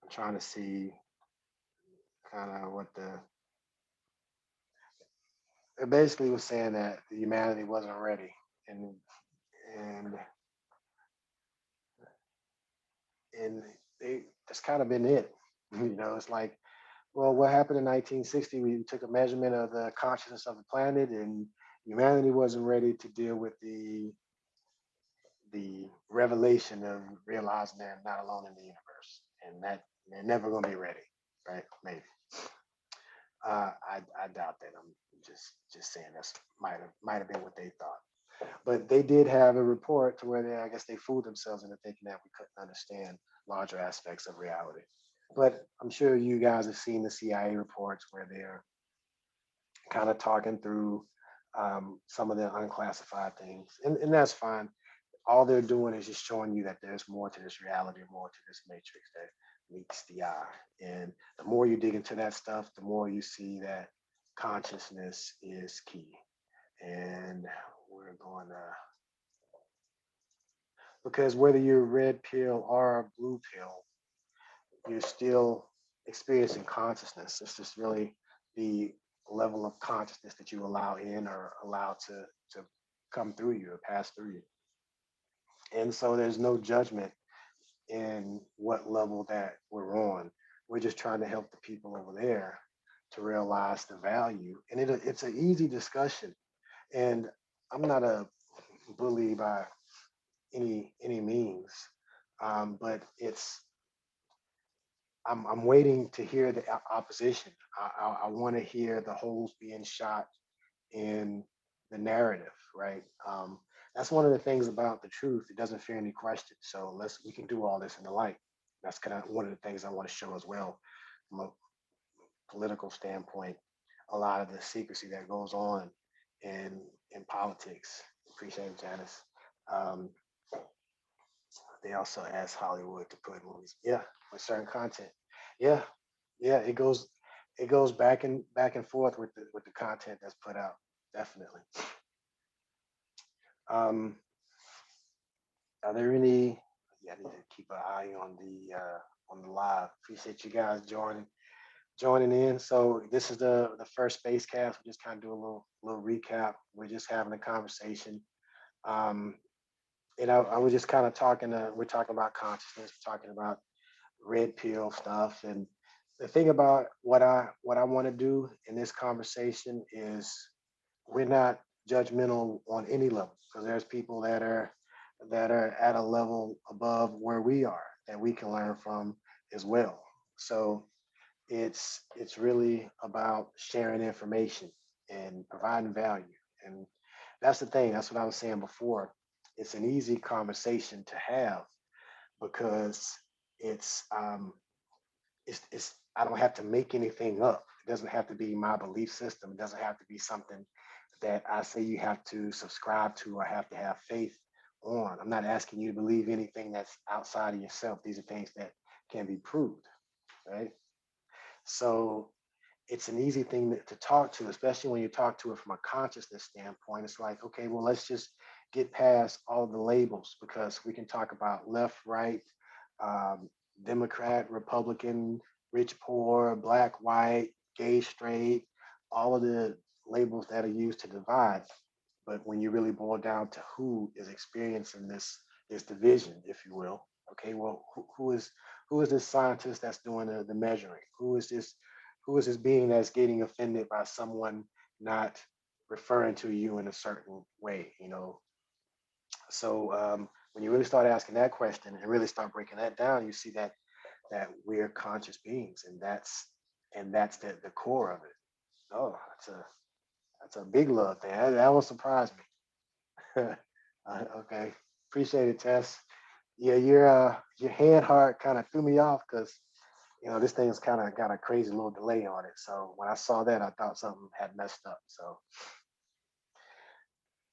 Speaker 1: I'm trying to see kind of what it basically was saying that the humanity wasn't ready, and and and that's kind of been it. It's like, well, what happened in 1960? We took a measurement of the consciousness of the planet, and humanity wasn't ready to deal with the revelation of realizing they're not alone in the universe, and that they're never going to be ready, right? Maybe. I doubt that. I'm just saying that's might have been what they thought. But they did have a report to where I guess they fooled themselves into thinking that we couldn't understand larger aspects of reality. But I'm sure you guys have seen the CIA reports where they're kind of talking through some of the unclassified things, and that's fine. All they're doing is just showing you that there's more to this reality, more to this matrix that meets the eye. And the more you dig into that stuff, the more you see that consciousness is key. And we're going to, because whether you're red pill or a blue pill, you're still experiencing consciousness. It's just really the level of consciousness that you allow in or allow to come through you or pass through you. And so there's no judgment in what level that we're on. We're just trying to help the people over there to realize the value. And it's an easy discussion. And I'm not a bully by any means, but I'm waiting to hear the opposition. I want to hear the holes being shot in the narrative, right? That's one of the things about the truth. It doesn't fear any questions. So we can do all this in the light. That's kind of one of the things I want to show as well, from a political standpoint. A lot of the secrecy that goes on in politics. Appreciate it, Janice. Um, they also asked Hollywood to put movies, yeah, with certain content. Yeah, yeah, it goes back and forth with the content that's put out. Definitely. Um, are there any? Yeah, I need to keep an eye on the live. Appreciate you guys joining in. So this is the first Spacecast. We just kind of do a little recap. We're just having a conversation. Um, and I was just kind of talking. We're talking about consciousness. We're talking about red pill stuff. And the thing about what I want to do in this conversation is we're not judgmental on any level, because there's people that are at a level above where we are that we can learn from as well. So it's really about sharing information and providing value. And that's the thing. That's what I was saying before. It's an easy conversation to have because it's um, it's I don't have to make anything up. It doesn't have to be my belief system. It doesn't have to be something that I say you have to subscribe to or have to have faith on. I'm not asking you to believe anything that's outside of yourself. These are things that can be proved, right? So it's an easy thing to talk to, especially when you talk to it from a consciousness standpoint. It's like, okay, well, let's just get past all the labels, because we can talk about left, right, um, Democrat, Republican, rich, poor, black, white, gay, straight, all of the labels that are used to divide. But when you really boil down to who is experiencing this division, if you will, okay, well, who is this scientist that's doing the measuring? Who is this being that's getting offended by someone not referring to you in a certain way? So when you really start asking that question and really start breaking that down, you see that we're conscious beings, and that's the core of it. Oh, that's a big love thing. That will surprise me. Okay, appreciate it, Tess. Yeah, your hand heart kind of threw me off because this thing's kind of got a crazy little delay on it. So when I saw that, I thought something had messed up. So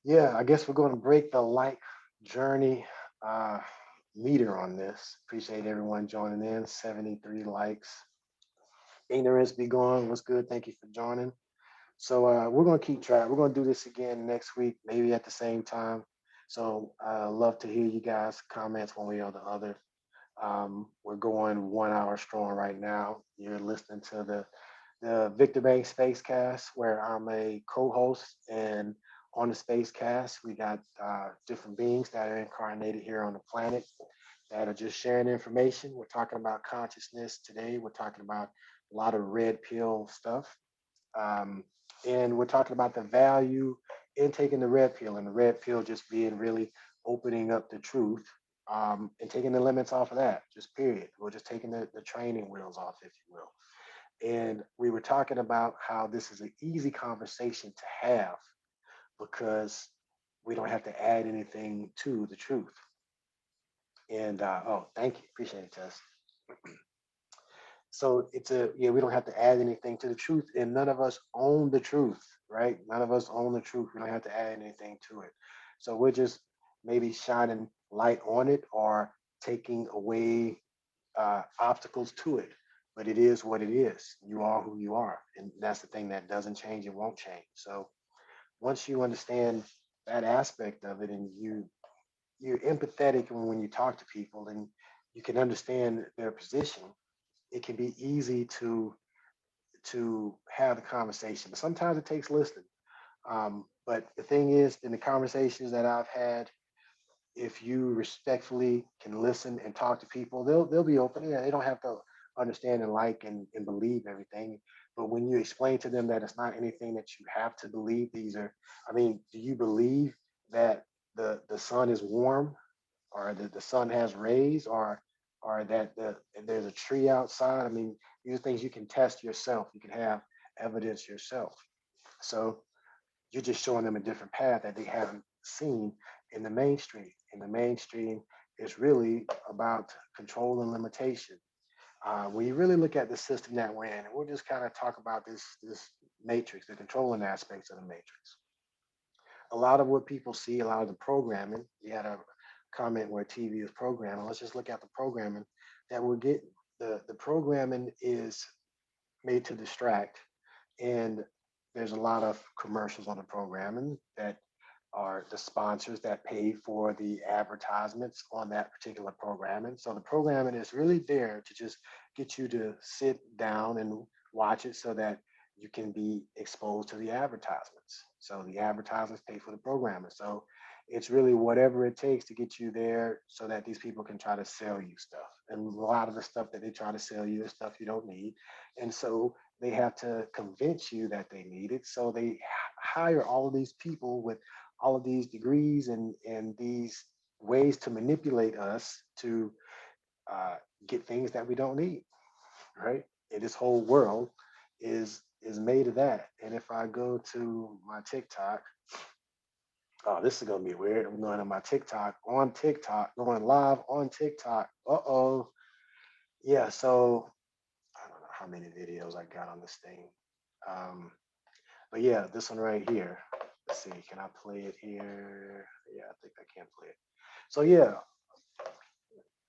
Speaker 1: yeah, I guess we're going to break the like journey uh, meter on this. Appreciate everyone joining in. 73 likes. Ignorance be gone. What's good? Thank you for joining. So we're going to keep track. We're going to do this again next week, maybe at the same time. So I love to hear you guys' comments one way or the other. We're going 1 hour strong right now. You're listening to the vikterbang Spacecast, where I'm a co-host, and on the Spacecast, we got different beings that are incarnated here on the planet that are just sharing information. We're talking about consciousness today. We're talking about a lot of red pill stuff. Um, and we're talking about the value in taking the red pill, and the red pill just being really opening up the truth, and taking the limits off of that, just period. We're just taking the training wheels off, if you will. And we were talking about how this is an easy conversation to have because we don't have to add anything to the truth. And oh, thank you. Appreciate it, Tess. So yeah, we don't have to add anything to the truth, and none of us own the truth, right? None of us own the truth. We don't have to add anything to it. So we're just maybe shining light on it or taking away obstacles to it.
Speaker 2: but it is what it is. You are who you are, and that's the thing that doesn't change and won't change. So once you understand that aspect of it, and you're empathetic when you talk to people, and you can understand their position, it can be easy to have the conversation. But sometimes it takes listening. But the thing is, in the conversations that I've had, if you respectfully can listen and talk to people, they'll be open. Yeah, they don't have to understand and like and believe everything. But when you explain to them that it's not anything that you have to believe, these are, I mean, do you believe that the sun is warm, or that the sun has rays, or that there's a tree outside? I mean, these are things you can test yourself. You can have evidence yourself. So you're just showing them a different path that they haven't seen in the mainstream. In the mainstream, it's really about control and limitation. When you really look at the system that we're in, and we'll just kind of talk about this matrix, the controlling aspects of the matrix. A lot of what people see, a lot of the programming. You had a comment where TV is programming. Let's just look at the programming that we're getting. The programming is made to distract, and there's a lot of commercials on the programming that are the sponsors that pay for the advertisements on that particular programming. So the programming is really there to just get you to sit down and watch it so that you can be exposed to the advertisements. So the advertisements pay for the programming. So it's really whatever it takes to get you there so that these people can try to sell you stuff. And a lot of the stuff that they try to sell you is stuff you don't need. And so they have to convince you that they need it. So they hire all of these people with all of these degrees and these ways to manipulate us to uh, get things that we don't need, right? And this whole world is made of that. And if I go to my TikTok, oh, this is gonna be weird. I'm going on TikTok, going live on TikTok. Uh-oh. Yeah, so I don't know how many videos I got on this thing. Um, but yeah, this one right here. Let's see, can I play it here? Yeah, I think I can play it. So yeah,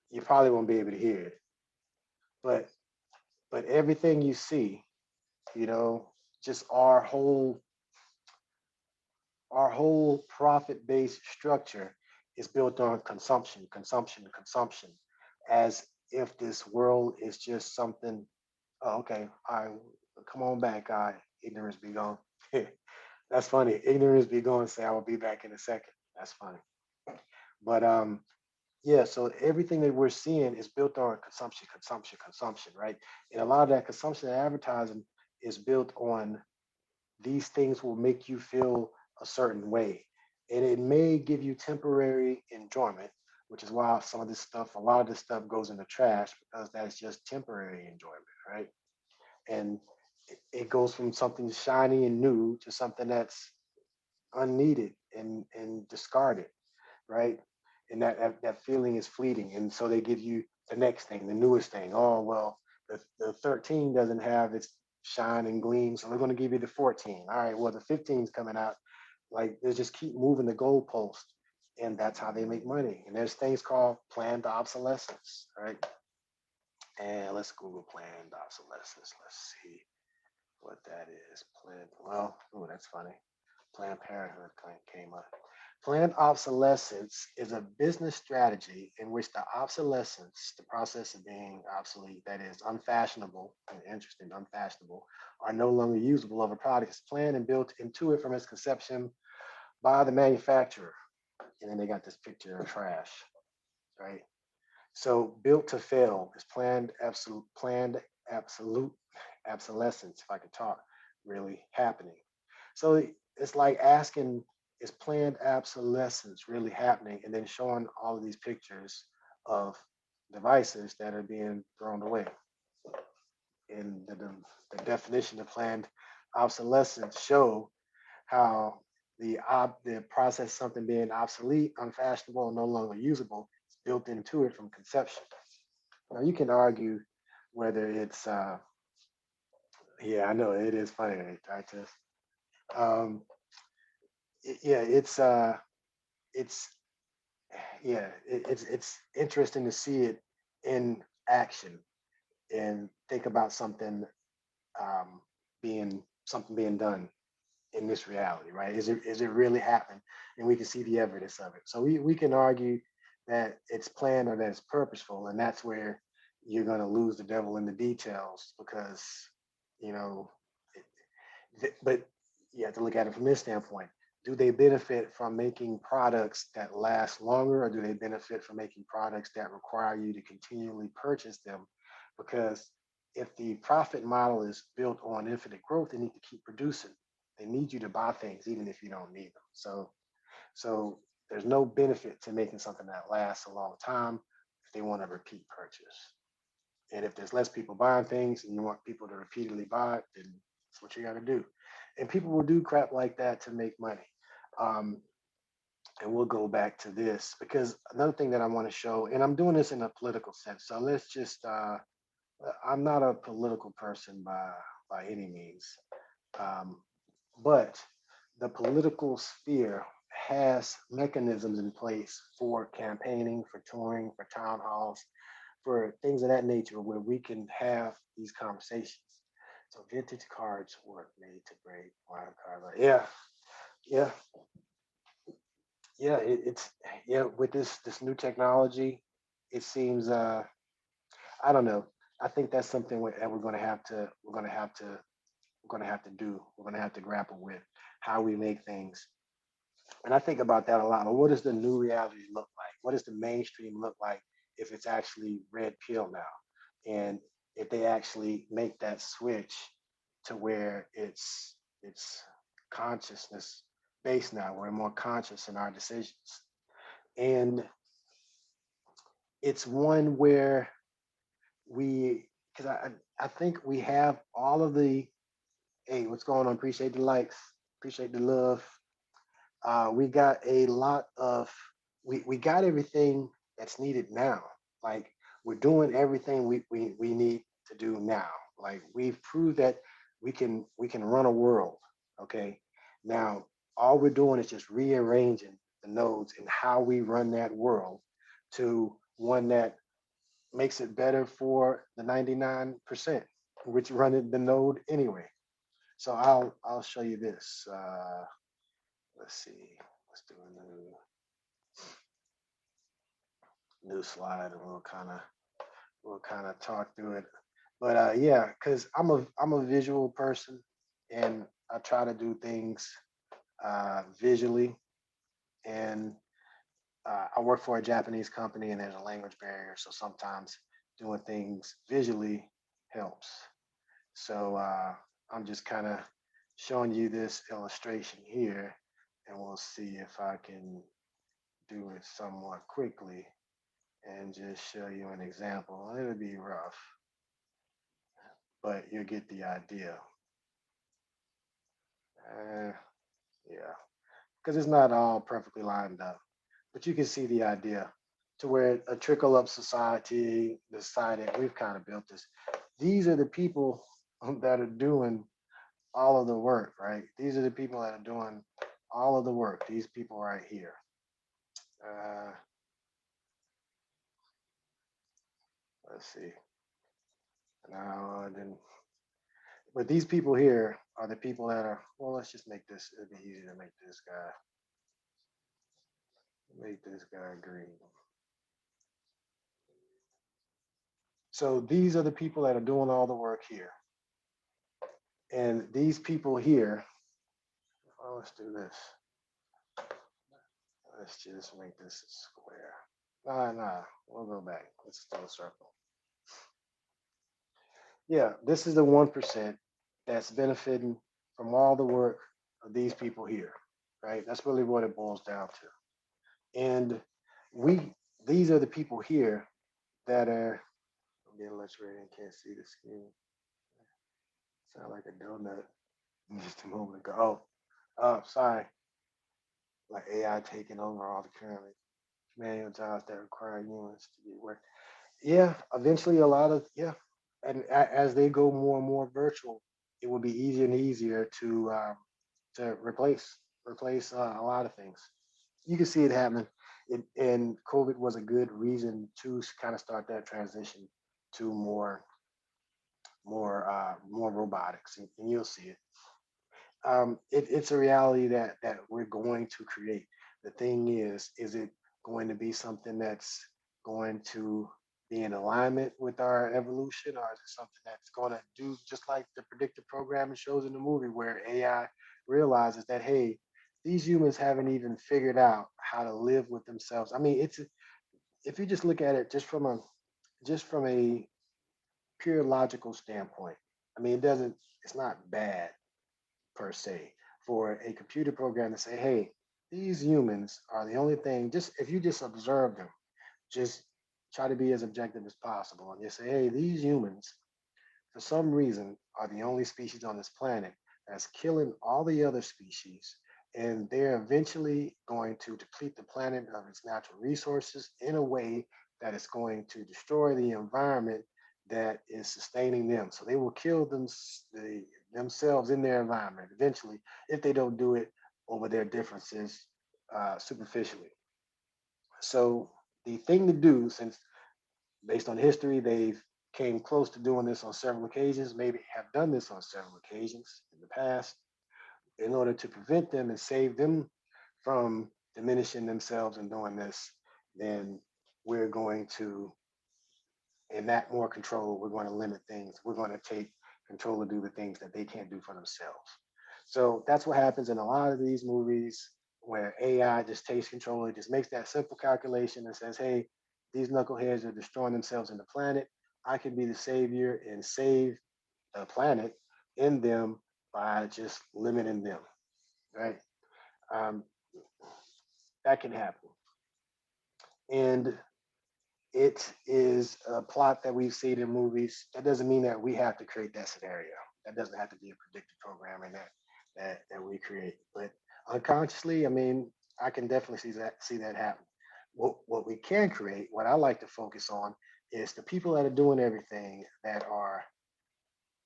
Speaker 2: you probably won't be able to hear it, but everything you see, you know, just our whole profit-based structure is built on consumption, consumption, consumption, as if this world is just something. Oh, okay, all right, come on back, ignorance be gone. That's funny. Ignorance be gone. Say I will be back in a second. That's funny. But yeah, so everything that we're seeing is built on consumption, consumption, consumption, right? And a lot of that consumption and advertising is built on these things will make you feel a certain way. And it may give you temporary enjoyment, which is why some of this stuff, a lot of this stuff goes in the trash because that's just temporary enjoyment, right? And it goes from something shiny and new to something that's unneeded and discarded, right? And that feeling is fleeting. And so they give you the next thing, the newest thing. Oh, well, the 13 doesn't have its shine and gleam, so we're going to give you the 14. All right, well, the 15 is coming out. Like they just keep moving the goalpost, and that's how they make money. And there's things called planned obsolescence, right? And let's Google planned obsolescence. Let's see what that is. Planned. Well, oh, that's funny. Planned Parenthood came up. Planned obsolescence is a business strategy in which the obsolescence, the process of being obsolete, that is unfashionable and interesting, unfashionable, are no longer usable of a product is planned and built into it from its conception by the manufacturer. And then they got this picture of trash, right? So built to fail is planned absolute obsolescence, if I could talk, really happening. So it's like asking, is planned obsolescence really happening? And then showing all of these pictures of devices that are being thrown away. And the definition of planned obsolescence show how the process of something being obsolete, unfashionable, and no longer usable is built into it from conception. Now you can argue whether it's yeah, I know it is funny, right? Just um, yeah, it's yeah, it's interesting to see it in action. and think about um, something being done in this reality, right? Is it really happening? And we can see the evidence of it. So we can argue that it's planned or that it's purposeful, and that's where you're going to lose the devil in the details because you know. But you have to look at it from this standpoint. Do they benefit from making products that last longer, or do they benefit from making products that require you to continually purchase them? Because if the profit model is built on infinite growth, they need to keep producing. They need you to buy things even if you don't need them. So there's no benefit to making something that lasts a long time if they want to repeat purchase. And if there's less people buying things and you want people to repeatedly buy it, then that's what you got to do. And people will do crap like that to make money. Um, and we'll go back to this because another thing that I want to show, and I'm doing this in a political sense. So let's just, I'm not a political person by any means, um, but the political sphere has mechanisms in place for campaigning, for touring, for town halls, for things of that nature where we can have these conversations. So vintage cards were made to break wild card. Yeah, yeah, yeah. It's yeah. With this new technology, it seems. I don't know. I think that's something that we're gonna have to do. We're gonna have to grapple with how we make things. And I think about that a lot. But what does the new reality look like? What does the mainstream look like if it's actually red pill now? And if they actually make that switch to where it's consciousness based now, we're more conscious in our decisions. And it's one where because I think we have all of the, hey, what's going on? Appreciate the likes, appreciate the love. We got a lot of we got everything that's needed now. Like we're doing everything we need to do now. Like we've proved that we can run a world. Okay. Now all we're doing is just rearranging the nodes and how we run that world to one that makes it better for the 99%, which run the node anyway. So I'll show you this. Let's see. Let's do a new slide, and we'll kind of talk through it. But yeah, because I'm a visual person, and I try to do things visually. And I work for a Japanese company, and there's a language barrier, so sometimes doing things visually helps. So I'm just kind of showing you this illustration here, and we'll see if I can do it somewhat quickly and just show you an example. It'll be rough, but you'll get the idea. Uh, yeah, because it's not all perfectly lined up, but you can see the idea to where a trickle up society, the society that we've kind of built this. These are the people that are doing all of the work, right? These are the people that are doing all of the work. These people right here. Uh, let's see. Now, then, but these people here are the people that are. Well, let's just make this. It'd be easy to make this guy green. So these are the people that are doing all the work here, and these people here. Oh, let's do this. Let's just make this a square. Nah. We'll go back. Let's do a circle. Yeah, this is the 1% that's benefiting from all the work of these people here, right? That's really what it boils down to. And we, these are the people here that are, I'm getting illustrated and can't see the screen. Sound like a donut just a moment ago. Sorry. Like AI taking over all the currently manual jobs that require humans to get work. Yeah, eventually a lot of, yeah. And as they go more and more virtual, it will be easier and easier to replace a lot of things. You can see it happening. And COVID was a good reason to kind of start that transition to more. more robotics, and you'll see it. It's a reality that we're going to create. The thing is it going to be something that's going to be in alignment with our evolution, or is it something that's going to do just like the predictive programming shows in the movie, where AI realizes that, hey, these humans haven't even figured out how to live with themselves. I mean, if you just look at it just from a pure logical standpoint, I mean, it's not bad per se for a computer program to say, hey, these humans are the only thing, just if you just observe them, just try to be as objective as possible and just say, hey, these humans, for some reason, are the only species on this planet that's killing all the other species. And they're eventually going to deplete the planet of its natural resources in a way that is going to destroy the environment that is sustaining them. So they will kill themselves in their environment eventually if they don't do it over their differences superficially. So the thing to do, since based on history, they've came close to doing this on several occasions, maybe have done this on several occasions in the past, in order to prevent them and save them from diminishing themselves and doing this, then we're going to enact more control. We're going to limit things. We're going to take control to do the things that they can't do for themselves. So that's what happens in a lot of these movies where AI just takes control. It just makes that simple calculation and says, hey, these knuckleheads are destroying themselves in the planet. I can be the savior and save the planet in them by just limiting them, right? Um, that can happen. And it is a plot that we've seen in movies. That doesn't mean that we have to create that scenario. That doesn't have to be a predictive programming that we create. But unconsciously, I mean, I can definitely see that happen. What we can create, what I like to focus on, is the people that are doing everything that are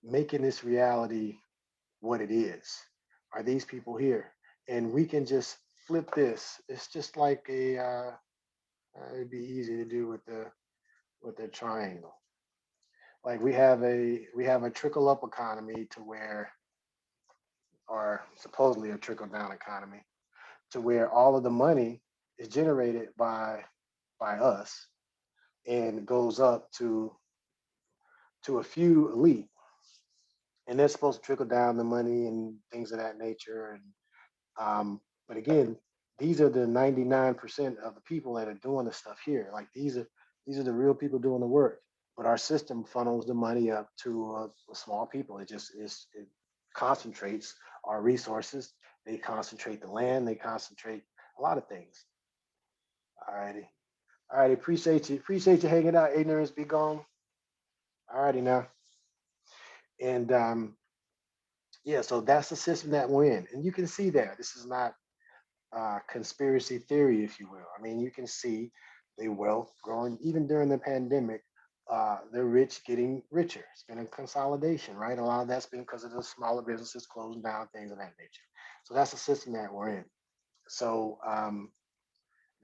Speaker 2: making this reality what it is. Are these people here? And we can just flip this. It's just like it'd be easy to do with the triangle. Like we have a trickle up economy to where, or supposedly a trickle down economy, to where all of the money is generated by us and goes up to a few elite, and they're supposed to trickle down the money and things of that nature. And but again, these are the 99% of the people that are doing the stuff here. Like these are the real people doing the work. But our system funnels the money up to a small people. It concentrates our resources. They concentrate the land. They concentrate a lot of things. Alrighty, alrighty. Appreciate you hanging out. Ignorance be gone. Alrighty now. And yeah, so that's the system that we're in, and you can see there. This is not conspiracy theory, if you will. I mean, you can see the wealth growing even during the pandemic. The rich getting richer. It's been a consolidation, right? A lot of that's been because of the smaller businesses closing down, things of that nature. So that's the system that we're in. So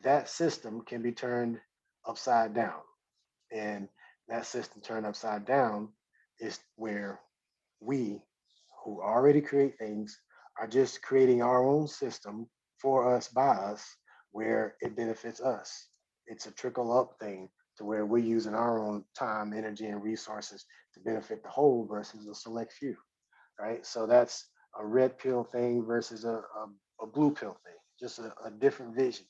Speaker 2: that system can be turned upside down, and that system turned upside down is where we, who already create things, are just creating our own system for us by us where it benefits us. It's a trickle up thing to where we're using our own time, energy, and resources to benefit the whole versus a select few, right? So that's a red pill thing versus a blue pill thing, just a different vision.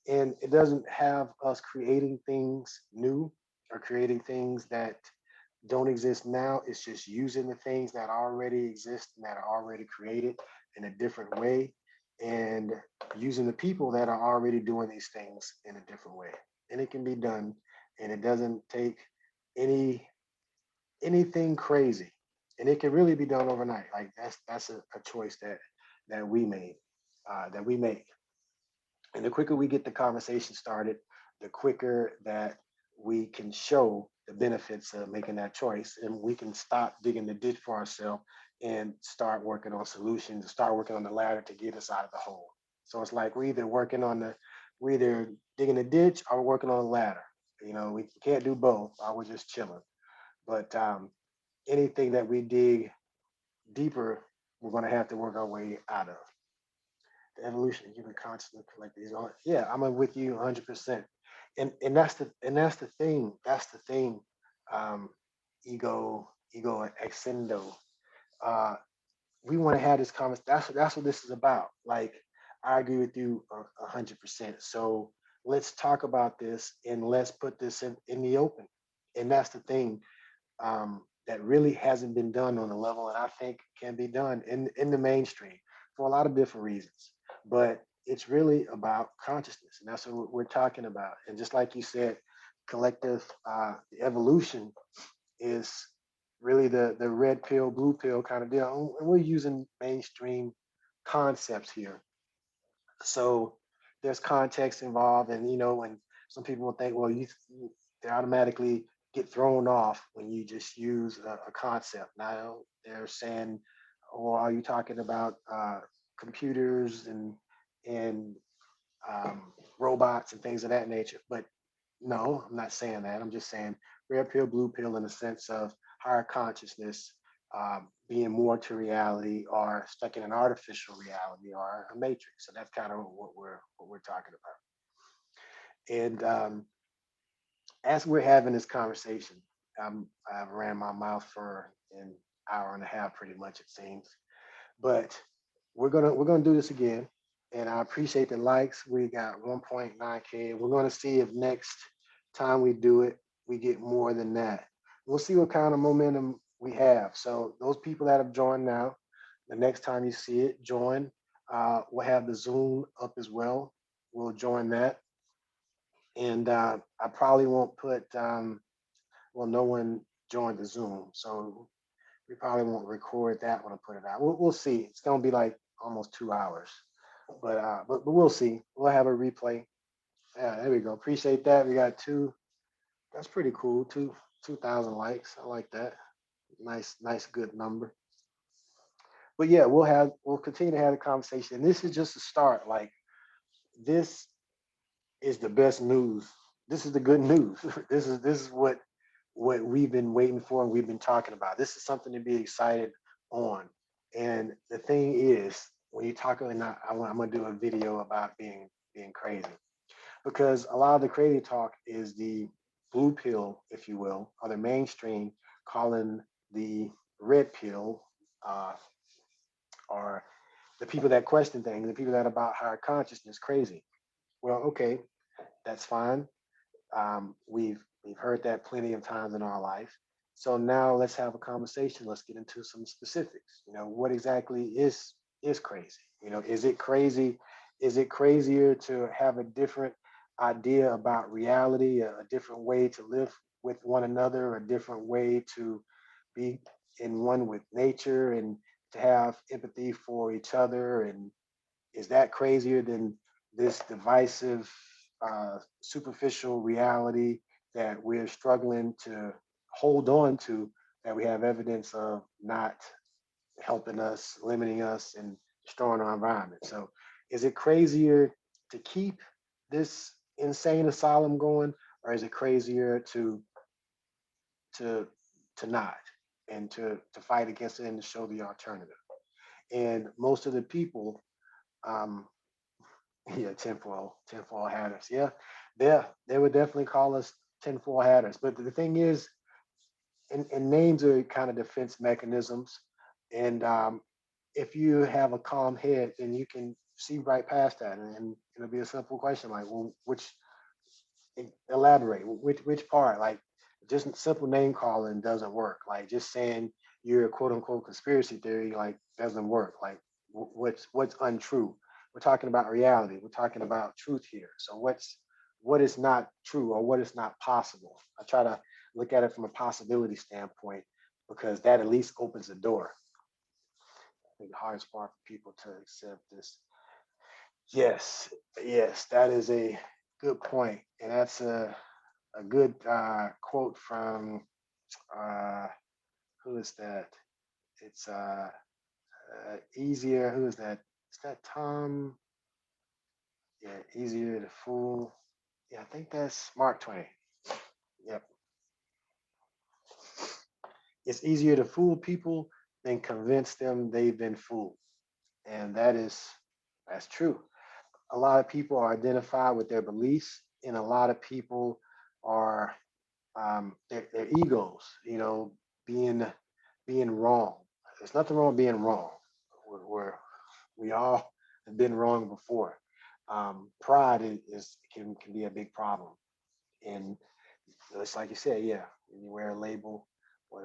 Speaker 2: And it doesn't have us creating things new or creating things that don't exist now. It's just using the things that already exist and that are already created in a different way, and using the people that are already doing these things in a different way. And it can be done, and it doesn't take any anything crazy, and it can really be done overnight. Like that's a choice that we made, that we make. And the quicker we get the conversation started, the quicker that we can show the benefits of making that choice, and we can stop digging the ditch for ourselves and start working on solutions, start working on the ladder to get us out of the hole. So it's like we're either digging the ditch or working on the ladder. You know, we can't do both. I was just chilling. But anything that we dig deeper, we're going to have to work our way out of. The evolution of human consciousness collect these on. Yeah, I'm with you 100%. And that's the thing. That's the thing. Um, ego extendo. Uh, we want to have this conversation. That's what this is about. Like, I agree with you 100%. So let's talk about this and let's put this in the open. And that's the thing, that really hasn't been done on the level that I think can be done in the mainstream for a lot of different reasons. But it's really about consciousness, and that's what we're talking about. And just like you said, collective evolution is really the red pill, blue pill kind of deal. And we're using mainstream concepts here. So there's context involved, and when some people will think, well, they automatically get thrown off when you just use a concept. Now they're saying, "Or are you talking about computers and robots and things of that nature?" But no, I'm not saying that. I'm just saying red pill, blue pill, in the sense of higher consciousness, being more to reality, or stuck in an artificial reality or a matrix. So that's kind of what we're talking about. And as we're having this conversation, I've ran my mouth for an hour and a half, pretty much it seems. But we're gonna do this again, and I appreciate the likes. We got 1.9K. We're gonna see if next time we do it, we get more than that. We'll see what kind of momentum we have. So those people that have joined now, the next time you see it, join. We'll have the Zoom up as well. We'll join that, and I probably won't put. Well, no one joined the Zoom, so we probably won't record that one and put it out. We'll see. It's gonna be like almost 2 hours, but we'll see. We'll have a replay. Yeah, there we go. Appreciate that. We got two. That's pretty cool. 2,000 likes. I like that. Nice, good number. But yeah, we'll continue to have the conversation. And this is just a start. Like, this is the best news. This is the good news. This is what we've been waiting for and we've been talking about. This is something to be excited on. And the thing is, when you talk, and I'm gonna do a video about being crazy, because a lot of the crazy talk is the blue pill, if you will, or the mainstream calling the red pill, uh, or the people that question things, the people that are about higher consciousness, crazy. Well, okay, that's fine. We've heard that plenty of times in our life. So now let's have a conversation. Let's get into some specifics. What exactly is crazy? Is it crazy? Is it crazier to have a different idea about reality, a different way to live with one another, a different way to be in one with nature, and to have empathy for each other? And is that crazier than this divisive, superficial reality that we're struggling to hold on to, that we have evidence of not helping us, limiting us, and destroying our environment? So, is it crazier to keep this insane asylum going, or is it crazier to to not, and to fight against it and to show the alternative? And most of the people, um, yeah, tinfoil hatters. Yeah, they would definitely call us tinfoil hatters. But the thing is, and names are kind of defense mechanisms. And if you have a calm head, then you can see right past that, and it'll be a simple question like, well, elaborate, which part? Like, just simple name calling doesn't work. Like, just saying you're a quote unquote conspiracy theory, like, doesn't work. Like, what's untrue? We're talking about reality. We're talking about truth here. So what is not true, or what is not possible? I try to look at it from a possibility standpoint, because that at least opens the door. I think the hardest part for people to accept this. Yes, yes, that is a good point, and that's a good quote from, uh, who is that? It's easier. Who is that? Is that Tom? Yeah, easier to fool. Yeah, I think that's Mark Twain. Yep. It's easier to fool people than convince them they've been fooled. And that's true. A lot of people are identified with their beliefs, and a lot of people are their egos, being being wrong. There's nothing wrong with being wrong. We're we all have been wrong before. Pride can be a big problem, and it's like you said, yeah. When you wear a label, what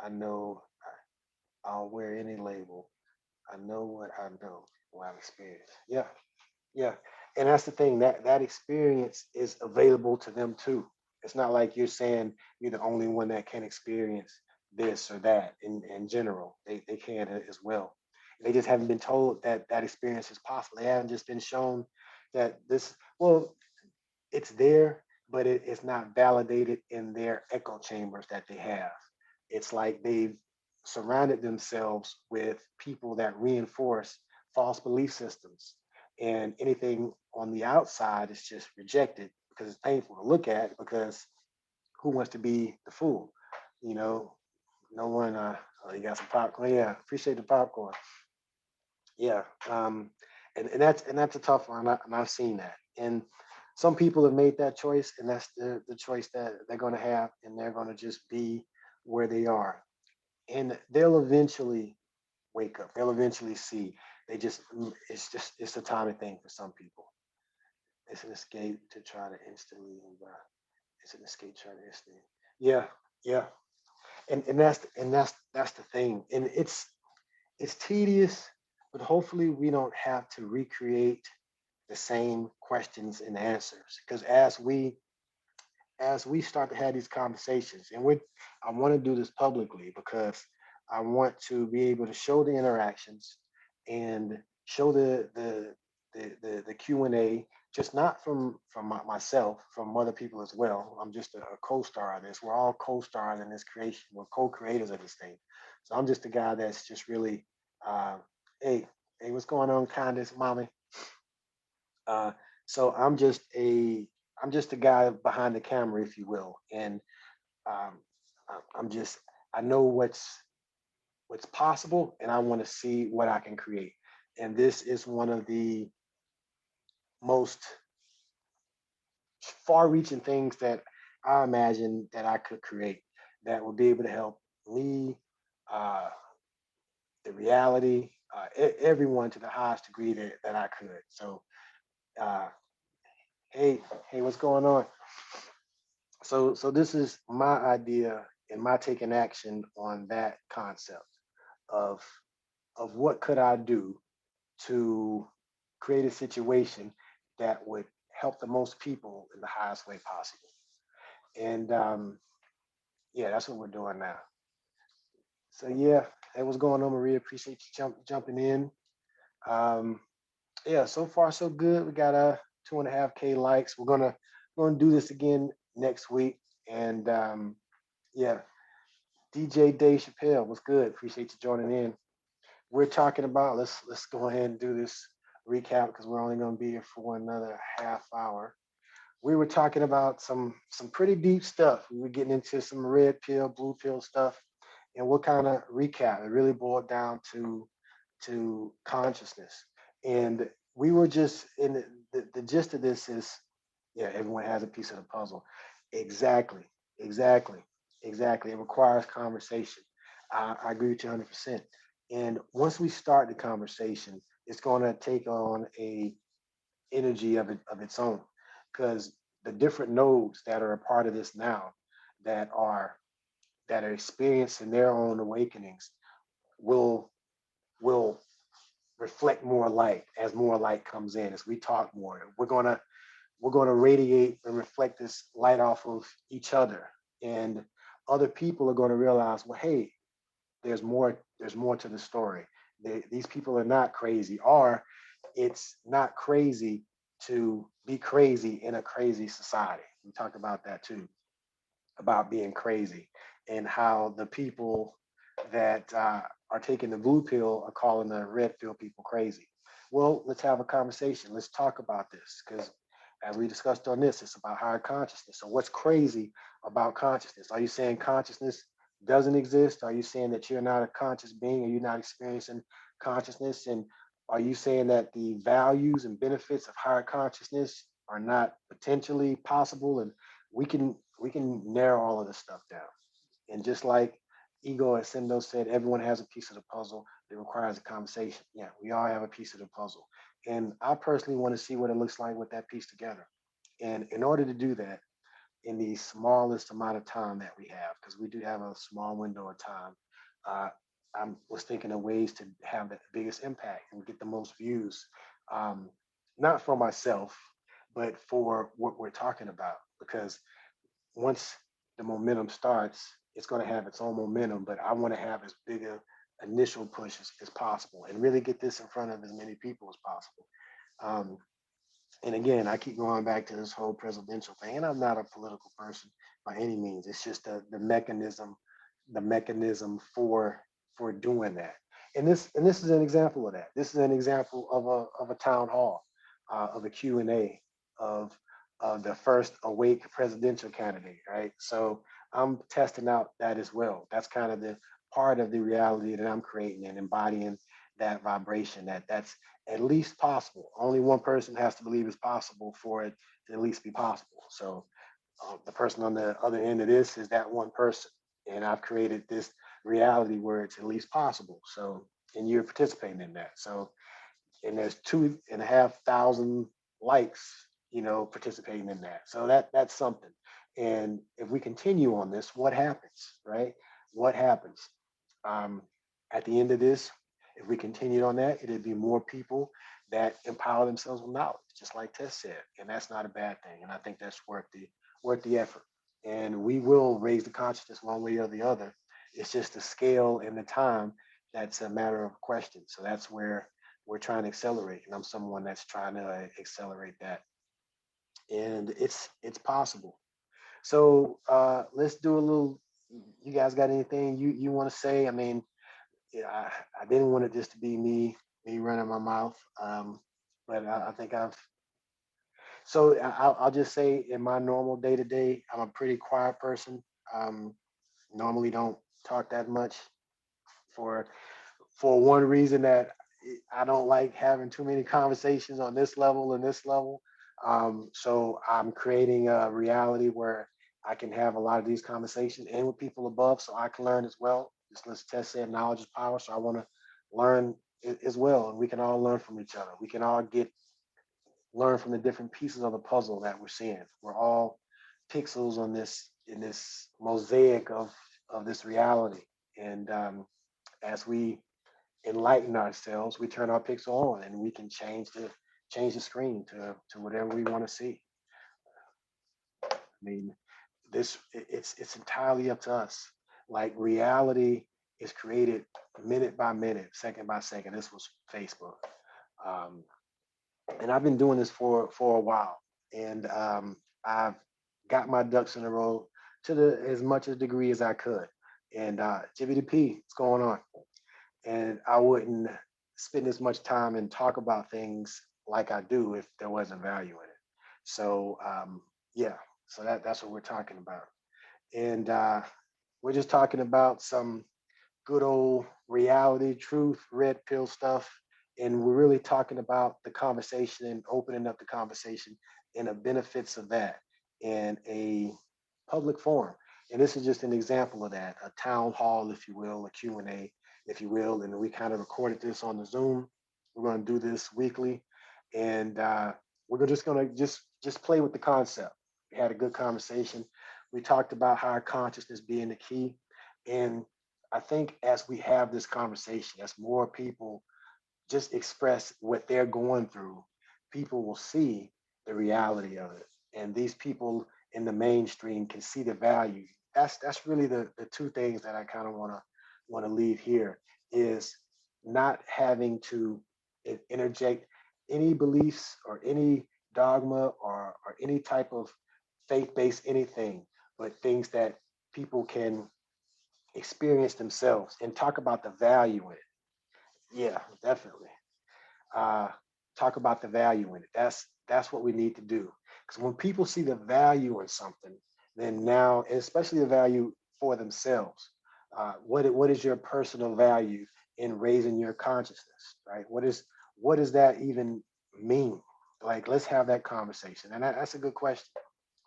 Speaker 2: I know, I'll wear any label. I know what I know, what I've experienced. Yeah, yeah, and that's the thing, that experience is available to them too. It's not like you're saying you're the only one that can experience this or that. In general, they can as well. They just haven't been told that that experience is possible. They haven't just been shown that this. Well, it's there, but it's not validated in their echo chambers that they have. It's like they've surrounded themselves with people that reinforce false belief systems. And anything on the outside is just rejected because it's painful to look at, because who wants to be the fool? You know, no one, oh, you got some popcorn. Yeah, appreciate the popcorn. Yeah. And that's a tough one. And I've seen that. And some people have made that choice, and that's the choice that they're going to have, and they're going to just be where they are. And they'll eventually wake up. They'll eventually see. It's a timing thing for some people. It's an escape to try to instantly, it's an escape trying to instantly. Yeah, yeah. And that's the thing. And it's tedious, but hopefully we don't have to recreate the same questions and answers. Because as we start to have these conversations, and I want to do this publicly because I want to be able to show the interactions and show the Q&A, just not from myself, from other people as well. I'm just a co-star of this. We're all co-stars in this creation. We're co-creators of this thing. So I'm just a guy that's just really, uh, hey, hey, what's going on, Candace, mommy? Uh, so I'm just a guy behind the camera, if you will, and um, I'm just I know what's possible, and I want to see what I can create. And this is one of the most far-reaching things that I imagine that I could create that would be able to help me, uh, the reality, everyone to the highest degree that I could. So, uh, hey, hey, what's going on? So this is my idea and my taking action on that concept of what could I do to create a situation that would help the most people in the highest way possible. And yeah, that's what we're doing now. So yeah, hey, what's going on, Maria? Appreciate you jumping in. Um, yeah, so far so good. We got 2.5K likes. We're gonna do this again next week. And yeah, DJ Dave Chappelle, what's good? Appreciate you joining in. We're talking about, let's go ahead and do this recap because we're only going to be here for another half hour. We were talking about some pretty deep stuff. We were getting into some red pill, blue pill stuff, and what kind of recap. It really boiled down to consciousness, and we were just in the gist of this is, yeah, everyone has a piece of the puzzle. Exactly, exactly, exactly. It requires conversation. I agree with you 100%. And once we start the conversation, it's going to take on a energy of its own, because the different nodes that are a part of this now, that are experiencing their own awakenings, will will reflect more light as more light comes in, as we talk more. We're going to radiate and reflect this light off of each other, and other people are going to realize, well, hey, there's more to the story. These people are not crazy, or it's not crazy to be crazy in a crazy society. We talked about that too, about being crazy, and how the people that are taking the blue pill are calling the red pill people crazy. Well, let's have a conversation. Let's talk about this, because as we discussed on this, it's about higher consciousness. So what's crazy about consciousness? Are you saying consciousness doesn't exist? Are you saying that you're not a conscious being? Are you not experiencing consciousness? And are you saying that the values and benefits of higher consciousness are not potentially possible? And we can narrow all of this stuff down. And just like Ego Ascendo said, everyone has a piece of the puzzle. It requires a conversation. Yeah, we all have a piece of the puzzle. And I personally want to see what it looks like with that piece together. And in order to do that, in the smallest amount of time that we have, because we do have a small window of time, uh, I was thinking of ways to have the biggest impact and get the most views, um, not for myself, but for what we're talking about. Because once the momentum starts, it's going to have its own momentum. But I want to have as big a initial push as possible and really get this in front of as many people as possible. Um, and again, I keep going back to this whole presidential thing, and I'm not a political person by any means. It's just the mechanism for doing that. And this is an example of that. This is an example of a town hall, of a Q&A of the first awake presidential candidate, right? So I'm testing out that as well. That's kind of the part of the reality that I'm creating and embodying that vibration that's at least possible. Only one person has to believe it's possible for it to at least be possible. So the person on the other end of this is that one person, and I've created this reality where it's at least possible. So, and you're participating in that. So, and there's 2,500 likes, participating in that. So that's something. And if we continue on this, what happens, right? What happens? Um, at the end of this, if we continued on that, it'd be more people that empower themselves with knowledge, just like Tess said, and that's not a bad thing. And I think that's worth the effort. And we will raise the consciousness one way or the other. It's just the scale and the time that's a matter of question. So that's where we're trying to accelerate, and I'm someone that's trying to accelerate that, and it's possible. So let's do a little. You guys got anything you want to say? I mean, yeah, I didn't want it just to be me running my mouth, but I think I've. So I'll just say, in my normal day to day, I'm a pretty quiet person. Um, Normally don't talk that much for one reason, that I don't like having too many conversations on this level and this level. So I'm creating a reality where I can have a lot of these conversations and with people above, so I can learn as well. Just let's test said, knowledge is power. So I want to learn as well, and we can all learn from each other. We can all learn from the different pieces of the puzzle that we're seeing. We're all pixels on this in this mosaic of this reality, and as we enlighten ourselves, we turn our pixel on and we can change the screen to whatever we want to see. I mean, it's entirely up to us. Like, reality is created minute by minute, second by second. This was Facebook, um, and I've been doing this for a while, and I've got my ducks in a row to the as much a degree as I could. And GBDP, what's going on? And I wouldn't spend as much time and talk about things like I do if there wasn't value in it. So yeah, so that's what we're talking about, and we're just talking about some good old reality, truth, red pill stuff, and we're really talking about the conversation and opening up the conversation and the benefits of that in a public forum. And this is just an example of that, a town hall, if you will, a Q&A, if you will. And we kind of recorded this on the Zoom. We're going to do this weekly, and we're just going to just play with the concept. We had a good conversation. We talked about higher consciousness being the key, and I think as we have this conversation, as more people just express what they're going through, people will see the reality of it. And these people in the mainstream can see the value. That's really the two things that I kind of want to leave here, is not having to interject any beliefs or any dogma or any type of faith-based anything, but things that people can experience themselves and talk about the value in it. Yeah, definitely. uh, Talk about the value in it. That's what we need to do. Because when people see the value in something, then now, and especially the value for themselves, What is your personal value in raising your consciousness, right? What does that even mean? Like, let's have that conversation. And that's a good question.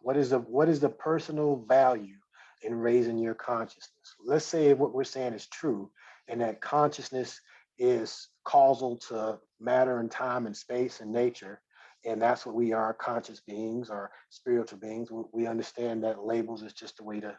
Speaker 2: What is the personal value in raising your consciousness? Let's say what we're saying is true, and that consciousness is causal to matter and time and space and nature, and that's what we are, conscious beings or spiritual beings. We understand that labels is just a way to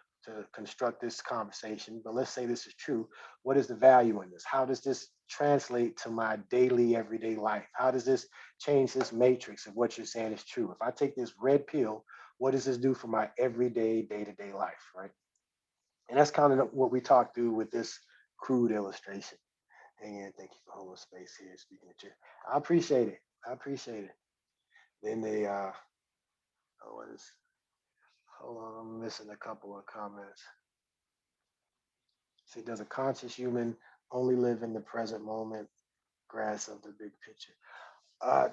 Speaker 2: construct this conversation. But let's say this is true. What is the value in this? How does this translate to my daily, everyday life? How does this change this matrix of what you're saying is true? If I take this red pill, what does this do for my everyday, day-to-day life, right? And that's kind of what we talked through with this crude illustration. And thank you for holding space here, speaking at you. I appreciate it. I appreciate it. Then they, oh, what is, hold on, I'm missing a couple of comments. See, does a conscious human only live in the present moment, grasp of the big picture?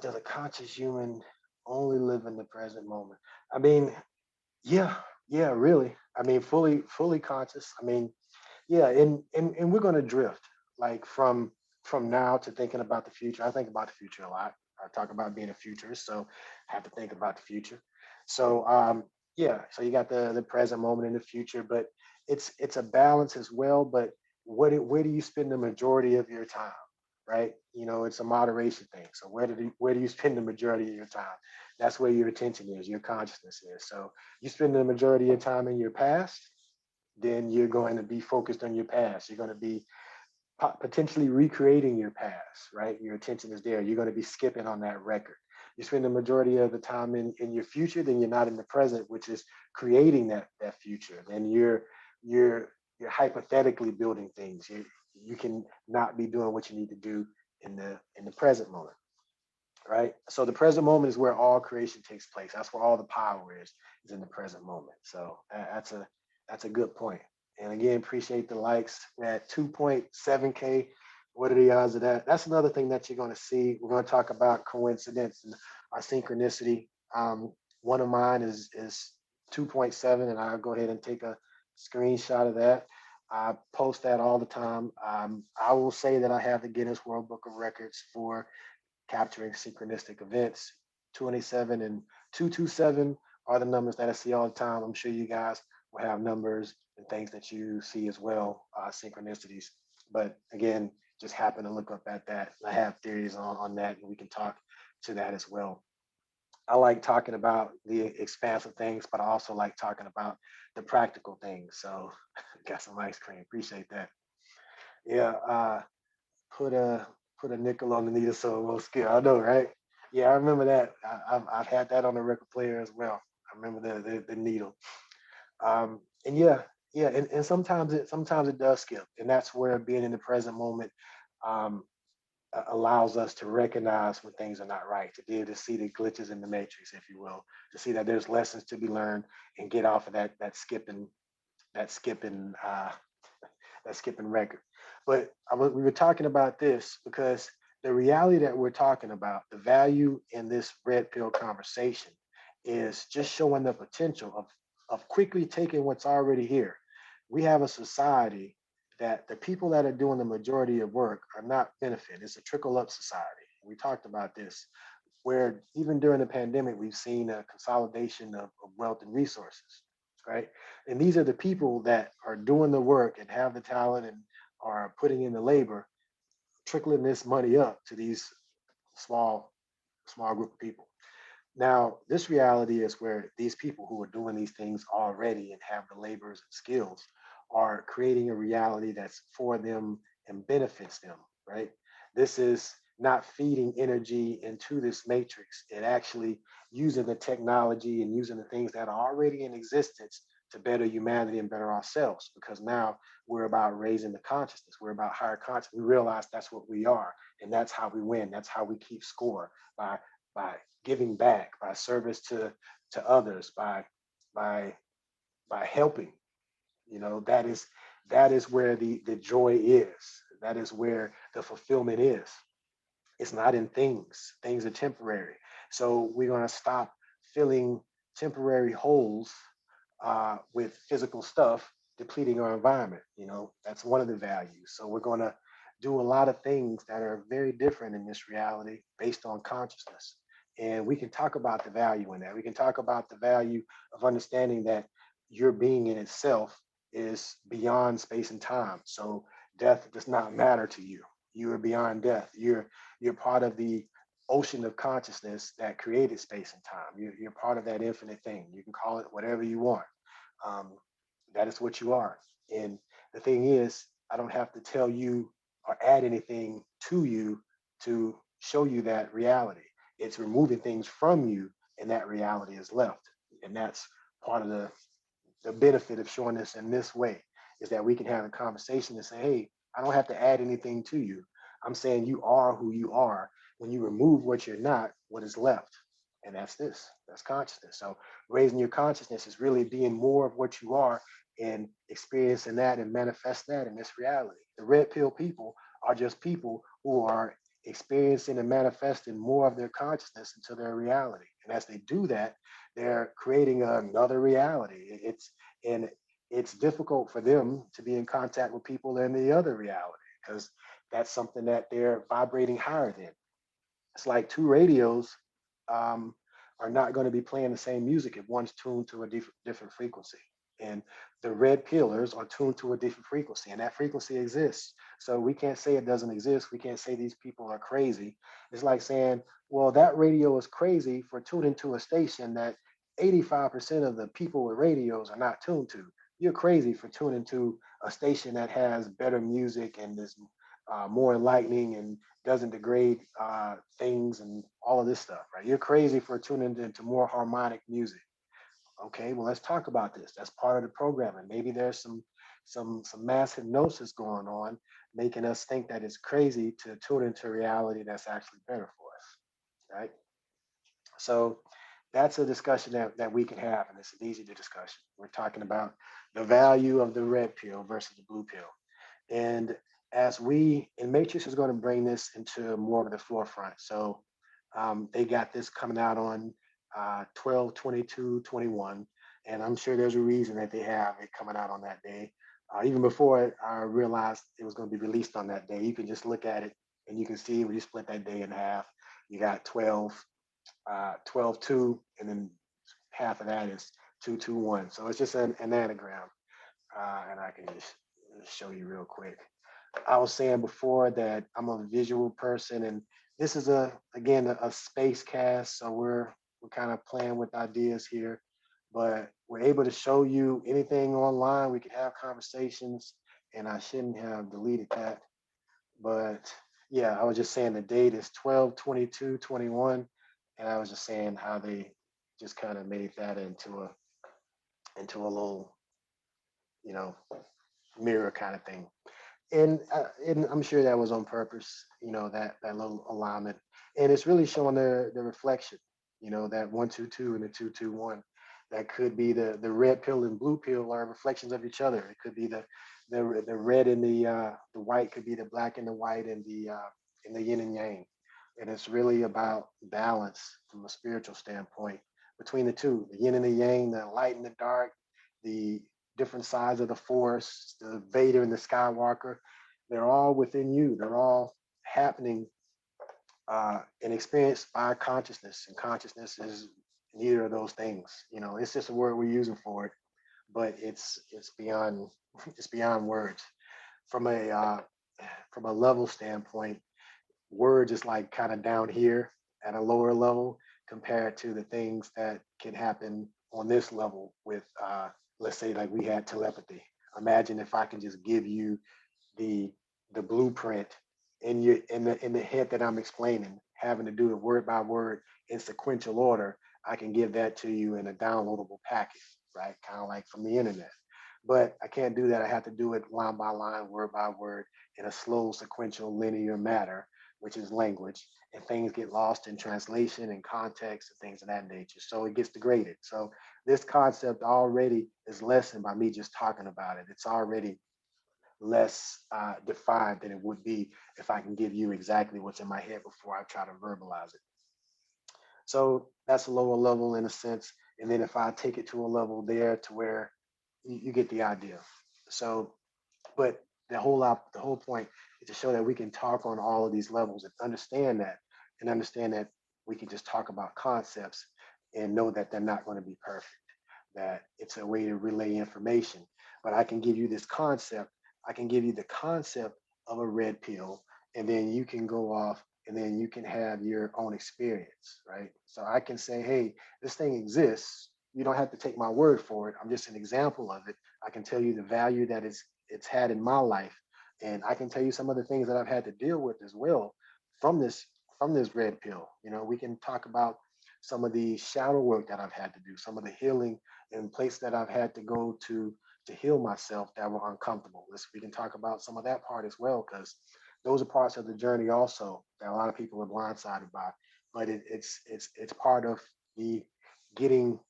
Speaker 2: Does a conscious human only live in the present moment? I mean, yeah, yeah, really. I mean, fully conscious. I mean, yeah, and we're gonna drift like from now to thinking about the future. I think about the future a lot. I talk about being a futurist, so I have to think about the future. So yeah, so you got the present moment and the future, but it's a balance as well. But where do you spend the majority of your time? Right? You know, it's a moderation thing. So where do you spend the majority of your time? That's where your attention is, your consciousness is. So you spend the majority of your time in your past, then you're going to be focused on your past. You're going to be potentially recreating your past, right? Your attention is there. You're going to be skipping on that record. You spend the majority of the time in your future, then you're not in the present, which is creating that future. Then you're you're hypothetically building things. You can not be doing what you need to do in the present moment, right? So the present moment is where all creation takes place. That's where all the power is in the present moment. So that's a good point. And again, appreciate the likes at 2.7K. What are the odds of that? That's another thing that you're going to see. We're going to talk about coincidence and our synchronicity. One of mine is 2.7, and I'll go ahead and take a screenshot of that. I post that all the time. I will say that I have the Guinness World Book of Records for capturing synchronistic events. 27 and 227 are the numbers that I see all the time. I'm sure you guys will have numbers and things that you see as well, synchronicities. But again, just happen to look up at that. I have theories on that, and we can talk to that as well. I like talking about the expansive things, but I also like talking about the practical things. So, got some ice cream. Appreciate that. Yeah, put a put a nickel on the needle so it won't scale. I know, right? Yeah, I remember that. I've had that on the record player as well. I remember the needle. And yeah, yeah, and sometimes it does skip, and that's where being in the present moment um, allows us to recognize when things are not right, to be able to see the glitches in the matrix, if you will, to see that there's lessons to be learned and get off of that skipping that skipping record. But we were talking about this because the reality that we're talking about, the value in this red pill conversation, is just showing the potential of quickly taking what's already here. We have a society that the people that are doing the majority of work are not benefiting. It's a trickle up society. We talked about this, where even during the pandemic, we've seen a consolidation of wealth and resources, right? And these are the people that are doing the work and have the talent and are putting in the labor, trickling this money up to these small, small group of people. Now, this reality is where these people who are doing these things already and have the labors and skills are creating a reality that's for them and benefits them, right? This is not feeding energy into this matrix. It actually using the technology and using the things that are already in existence to better humanity and better ourselves. Because now we're about raising the consciousness. We're about higher consciousness. We realize that's what we are, and that's how we win. That's how we keep score by giving back, by service to others, by by helping. You know, that is where the joy is. That is where the fulfillment is. It's not in things. Things are temporary. So we're gonna stop filling temporary holes with physical stuff, depleting our environment. That's one of the values. So we're going to do a lot of things that are very different in this reality based on consciousness. And we can talk about the value in that. We can talk about the value of understanding that your being in itself is beyond space and time. So death does not matter to you. You are beyond death. You're part of the ocean of consciousness that created space and time. You're part of that infinite thing. You can call it whatever you want. Um, that is what you are. And the thing is, I don't have to tell you or add anything to you to show you that reality. It's removing things from you, and that reality is left. And that's part of the benefit of showing this in this way is that we can have a conversation and say, hey, I don't have to add anything to you. I'm saying you are who you are. When you remove what you're not, what is left? And that's this. That's consciousness. So raising your consciousness is really being more of what you are and experiencing that and manifest that in this reality. The red pill people are just people who are experiencing and manifesting more of their consciousness into their reality. And as they do that, they're creating another reality. And it's difficult for them to be in contact with people in the other reality because that's something that they're vibrating higher than. It's like two radios um, are not going to be playing the same music if one's tuned to a different frequency. And the red pillars are tuned to a different frequency, and that frequency exists. So we can't say it doesn't exist. We can't say these people are crazy. It's like saying, well, that radio is crazy for tuning to a station that 85% of the people with radios are not tuned to. You're crazy for tuning to a station that has better music and is more enlightening and doesn't degrade things and all of this stuff, right? You're crazy for tuning into more harmonic music. Okay, well, let's talk about this. That's part of the programming. Maybe there's some mass hypnosis going on, making us think that it's crazy to tune into reality that's actually better for us, right? So that's a discussion that we can have, and it's an easy discussion. We're talking about the value of the red pill versus the blue pill. And and Matrix is going to bring this into more of the forefront. So they got this coming out on 12, 22, 21. And I'm sure there's a reason that they have it coming out on that day. Even before I realized it was going to be released on that day, you can just look at it and you can see when you split that day in half, you got 12, 12, 2, and then half of that is 2, 2, 1. So it's just an anagram. And I can just show you real quick. I was saying before that I'm a visual person, and this is a space cast, so we're kind of playing with ideas here, but we're able to show you anything online. We can have conversations, and I shouldn't have deleted that, but yeah, I was just saying the date is 12/22/21, and I was just saying how they just kind of made that into a little, you know, mirror kind of thing. And I'm sure that was on purpose, that little alignment, and it's really showing the reflection, that 122 and the 221. That could be the red pill and blue pill are reflections of each other. It could be the red and the white could be the black and the white and the yin and yang, and it's really about balance from a spiritual standpoint between the two, the yin and the yang, the light and the dark, the different sides of the force, the Vader and the Skywalker. They're all within you. They're all happening and experienced by consciousness. And consciousness is neither of those things. It's just a word we're using for it, but it's beyond it's beyond words. From a level standpoint, words is like kind of down here at a lower level compared to the things that can happen on this level with let's say like we had telepathy. Imagine if I can just give you the the blueprint in the head that I'm explaining, having to do it word by word in sequential order. I can give that to you in a downloadable packet, right? Kind of like from the internet. But I can't do that. I have to do it line by line, word by word, in a slow, sequential, linear manner, which is language. And things get lost in translation and context and things of that nature. So it gets degraded. So this concept already is lessened by me just talking about it. It's already less defined than it would be if I can give you exactly what's in my head before I try to verbalize it. So that's a lower level in a sense. And then if I take it to a level there to where you get the idea. So, but the whole point is to show that we can talk on all of these levels and understand that we can just talk about concepts and know that they're not going to be perfect, that it's a way to relay information. But I can give you this concept. I can give you the concept of a red pill, and then you can go off and then you can have your own experience, right? So I can say, hey, this thing exists. You don't have to take my word for it. I'm just an example of it. I can tell you the value that it's had in my life, and I can tell you some of the things that I've had to deal with as well from this red pill. You know, we can talk about some of the shadow work that I've had to do, some of the healing and place that I've had to go to heal myself that were uncomfortable. We can talk about some of that part as well, because those are parts of the journey also that a lot of people are blindsided by. But it's part of the getting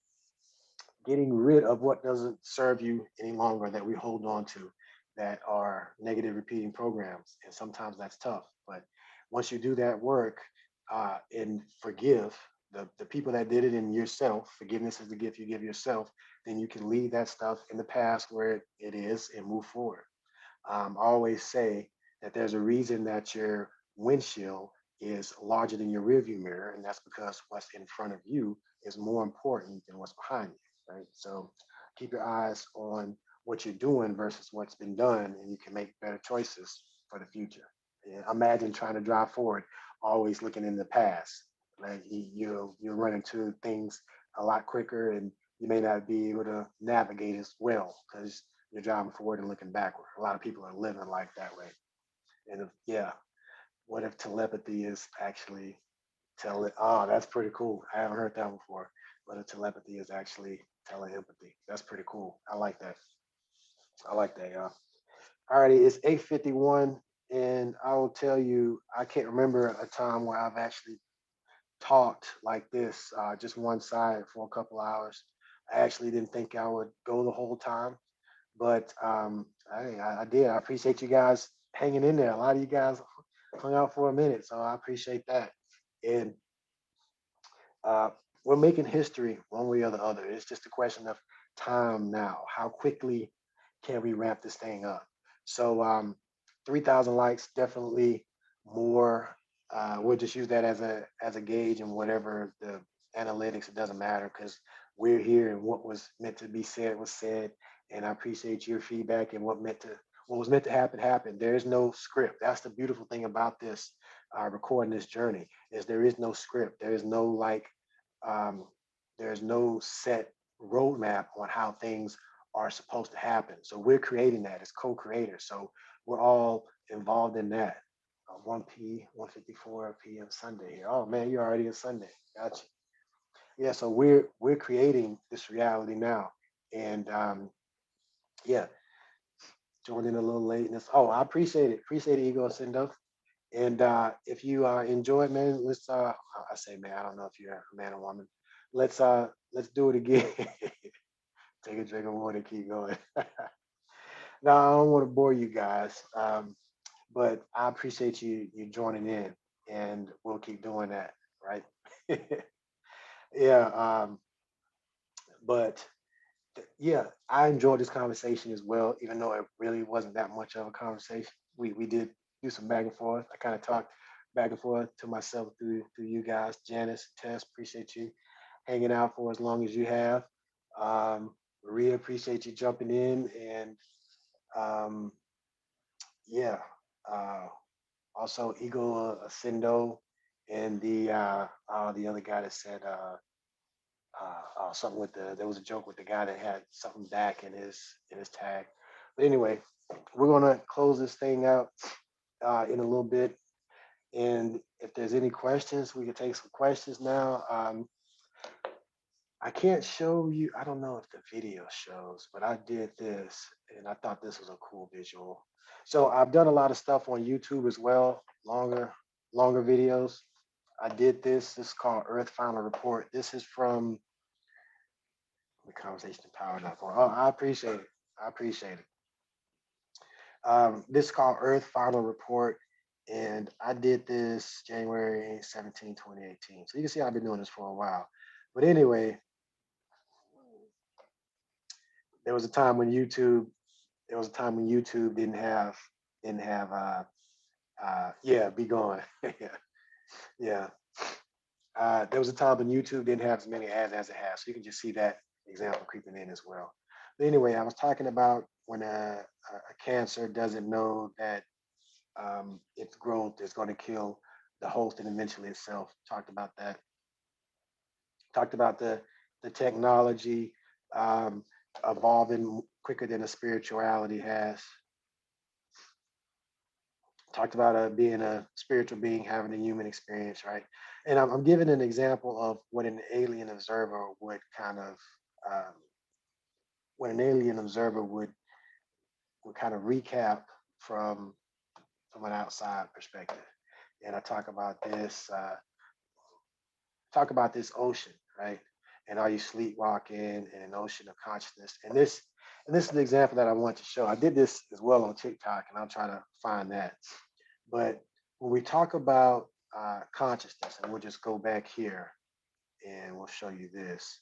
Speaker 2: getting rid of what doesn't serve you any longer that we hold on to, that are negative repeating programs. And sometimes that's tough. But once you do that work and forgive the people that did it in yourself, forgiveness is the gift you give yourself, then you can leave that stuff in the past where it is and move forward. I always say that there's a reason that your windshield is larger than your rearview mirror, and that's because what's in front of you is more important than what's behind you, right? So keep your eyes on what you're doing versus what's been done, and you can make better choices for the future. And imagine trying to drive forward, always looking in the past. Like you'll run into things a lot quicker, and you may not be able to navigate as well because you're driving forward and looking backward. A lot of people are living like that way. And yeah, what if telepathy is actually tele? Oh, that's pretty cool. I haven't heard that before. What if telepathy is actually teleempathy? That's pretty cool. I like that. I like that, y'all. Alrighty, it's 8:51, and I will tell you, I can't remember a time where I've actually talked like this, just one side for a couple hours. I actually didn't think I would go the whole time, but I did. I appreciate you guys hanging in there. A lot of you guys hung out for a minute, so I appreciate that. And uh, we're making history one way or the other. It's just a question of time now. How quickly can we ramp this thing up? So 3,000 likes, definitely more. We'll just use that as a gauge and whatever the analytics. It doesn't matter because we're here and what was meant to be said was said. And I appreciate your feedback and what was meant to happen happened. There is no script. That's the beautiful thing about this recording this journey is there is no script. There is no um, there's no set roadmap on how things are supposed to happen. So we're creating that as co-creators. So we're all involved in that. 1:54 p.m. Sunday here. Oh man, you're already in Sunday. Gotcha. Yeah, so we're creating this reality now, and yeah, joining a little lateness. Oh, I appreciate it. Appreciate it, Ego Sindo. And if you enjoy, man, let's I say man, I don't know if you're a man or woman. Let's do it again. Take a drink of water, keep going. No, I don't want to bore you guys. But I appreciate you joining in and we'll keep doing that, right? Yeah. But yeah, I enjoyed this conversation as well, even though it really wasn't that much of a conversation. We did do some back and forth. I kind of talked back and forth to myself through you guys. Janice, Tess, appreciate you hanging out for as long as you have. Maria, appreciate you jumping in, and um, yeah, uh, also Eagle Ascendo, and the other guy that said something with there was a joke with the guy that had something back in his tag. But anyway, we're gonna close this thing out in a little bit, and if there's any questions, we can take some questions now. I can't show you. I don't know if the video shows, but I did this, and I thought this was a cool visual. So I've done a lot of stuff on YouTube as well, longer videos. I did this. This is called Earth Final Report. This is from the Conversation Power Network. Oh, I appreciate it. I appreciate it. This is called Earth Final Report, and I did this January 17, 2018. So you can see I've been doing this for a while. But anyway, there was a time when YouTube There was a time when YouTube didn't have yeah, be gone. Yeah, yeah. There was a time when YouTube didn't have as many ads as it has. So you can just see that example creeping in as well. But anyway, I was talking about when a cancer doesn't know that its growth is going to kill the host and eventually itself. Talked about that. Talked about the technology um, evolving quicker than the spirituality has. Talked about being a spiritual being, having a human experience, right? And I'm giving an example of what an alien observer would kind of, um, what an alien observer would kind of recap from from an outside perspective. And I talk about this ocean, right? And are you sleepwalking in an ocean of consciousness? And this is the example that I want to show. I did this as well on TikTok, and I'll try to find that. But when we talk about consciousness, and we'll just go back here and we'll show you this.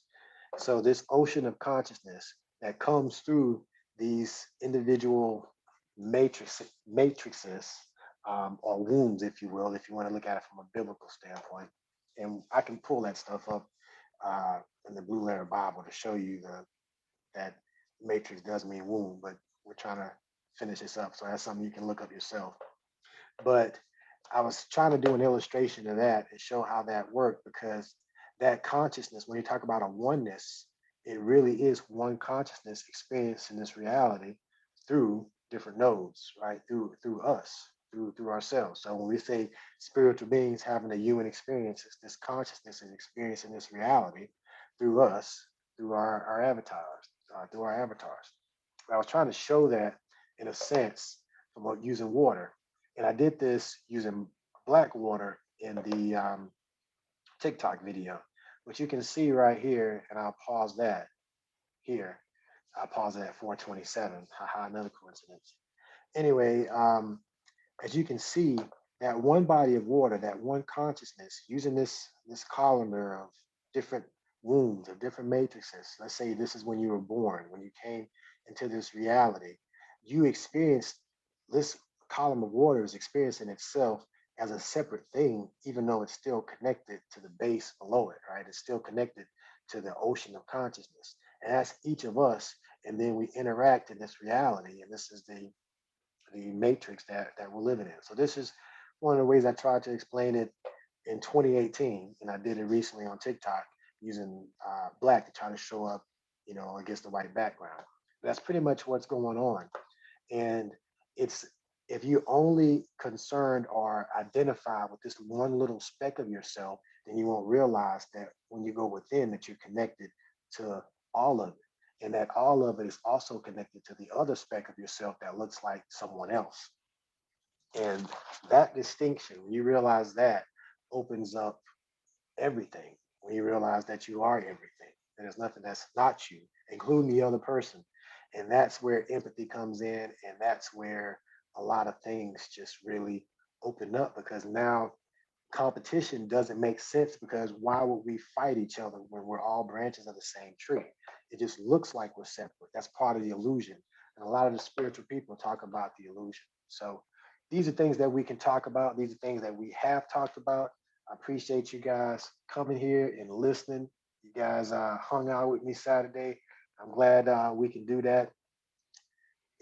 Speaker 2: So this ocean of consciousness that comes through these individual matrices or wombs, if you will, if you want to look at it from a biblical standpoint. And I can pull that stuff up in the Blue Letter Bible to show you that matrix does mean womb, but we're trying to finish this up. So that's something you can look up yourself. But I was trying to do an illustration of that and show how that worked because that consciousness, when you talk about a oneness, it really is one consciousness experiencing this reality through different nodes, right? Through us, through ourselves. So when we say spiritual beings having a human experience, it's this consciousness is experiencing this reality through us, through our avatars, through our avatars. I was trying to show that in a sense from using water, and I did this using black water in the TikTok video, which you can see right here, and I'll pause that here. I'll pause it at 427. Haha, another coincidence. Anyway, as you can see, that one body of water, that one consciousness, using this colander of different wombs, of different matrices. Let's say this is when you were born, when you came into this reality, you experienced this column of water is experiencing itself as a separate thing, even though it's still connected to the base below it, right? It's still connected to the ocean of consciousness. And that's each of us. And then we interact in this reality. And this is the matrix that we're living in. So this is one of the ways I tried to explain it in 2018, and I did it recently on TikTok using black to try to show up, against the white background. That's pretty much what's going on. And it's if you only concerned or identify with this one little speck of yourself, then you won't realize that when you go within that you're connected to all of it. And that all of it is also connected to the other speck of yourself that looks like someone else. And that distinction, when you realize that, opens up everything. When you realize that you are everything, and there's nothing that's not you, including the other person. And that's where empathy comes in. And that's where a lot of things just really open up because now competition doesn't make sense because why would we fight each other when we're all branches of the same tree? It just looks like we're separate. That's part of the illusion. And a lot of the spiritual people talk about the illusion. So these are things that we can talk about. These are things that we have talked about. I appreciate you guys coming here and listening. You guys hung out with me Saturday. I'm glad we can do that.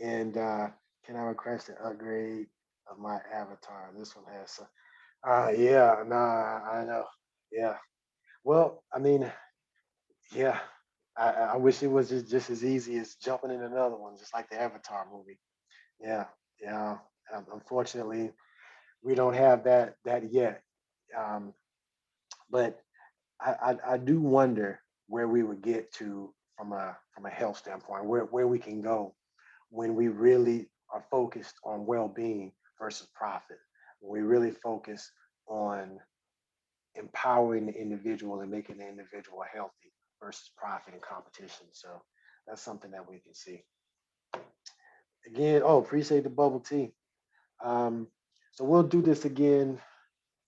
Speaker 2: And can I request an upgrade of my avatar? This one has some. Yeah, nah, I know. Yeah. Well, I mean, yeah. I wish it was just as easy as jumping in another one, just like the Avatar movie. Yeah, yeah. Unfortunately, we don't have that yet. Um, but I do wonder where we would get to from a health standpoint, where we can go when we really are focused on well-being versus profit. When we really focus on empowering the individual and making the individual healthy versus profit and competition. So that's something that we can see. Again, oh, appreciate the bubble tea. Um, so we'll do this again.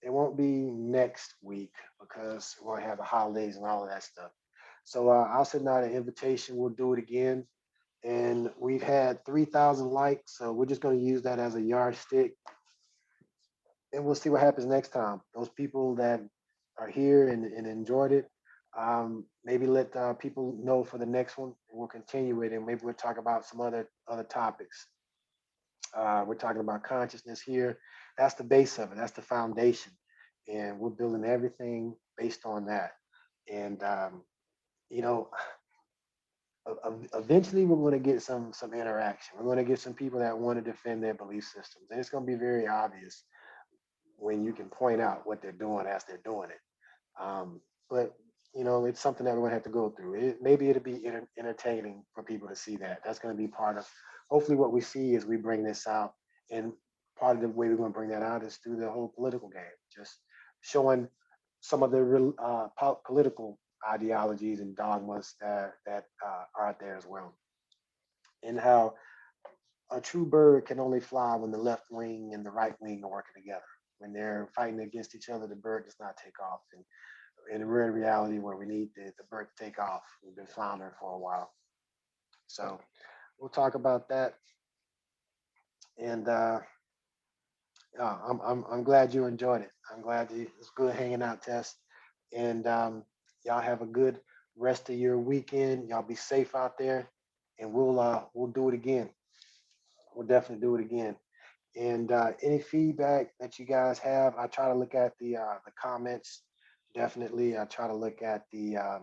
Speaker 2: It won't be next week because we're gonna have the holidays and all of that stuff. So I'll send out an invitation. We'll do it again. and we've had 3,000 likes. So we're just going to use that as a yardstick, and we'll see what happens next time. Those people that are here and enjoyed it, maybe let people know for the next one. We'll continue it, and maybe we'll talk about some other topics. We're talking about consciousness here. That's the base of it. That's the foundation, and we're building everything based on that. And you know, eventually we're going to get some interaction. We're going to get some people that want to defend their belief systems, and it's going to be very obvious when you can point out what they're doing as they're doing it. But it's something that we're going to have to go through. Maybe it'll be entertaining for people to see that. That's going to be part of. Hopefully, what we see is we bring this out, and part of the way we're going to bring that out is through the whole political game, just showing some of the real political ideologies and dogmas that are out there as well, and how a true bird can only fly when the left wing and the right wing are working together. When they're fighting against each other, the bird does not take off. And we're in reality where we need the bird to take off. We've been floundering for a while. So we'll talk about that. And I'm glad you enjoyed it. I'm glad it's good hanging out, Tess. And y'all have a good rest of your weekend. Y'all be safe out there, and we'll do it again. We'll definitely do it again. And any feedback that you guys have, I try to look at the comments. Definitely, I try to look at uh,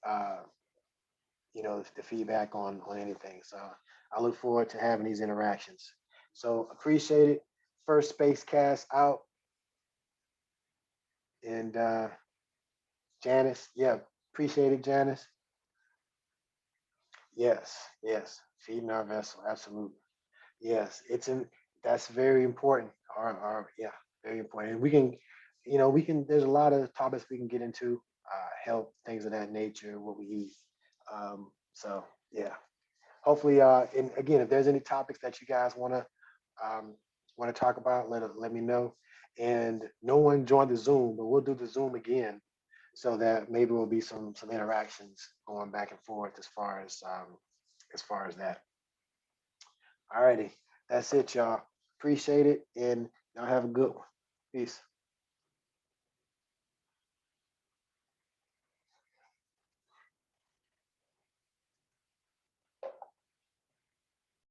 Speaker 2: the feedback on anything. So I look forward to having these interactions. So appreciate it. First Spacecast out, and Janice, yeah, appreciate it, Janice. Yes, yes, feeding our vessel, absolutely. Yes, that's very important. Yeah, very important. And we can, there's a lot of topics we can get into, health, things of that nature, what we eat. So yeah, hopefully, and again, if there's any topics that you guys um, want to talk about, let me know. And no one joined the Zoom, but we'll do the Zoom again so that maybe there'll be some interactions going back and forth as far as that. All righty. That's it, y'all. Appreciate it. And y'all have a good one. Peace.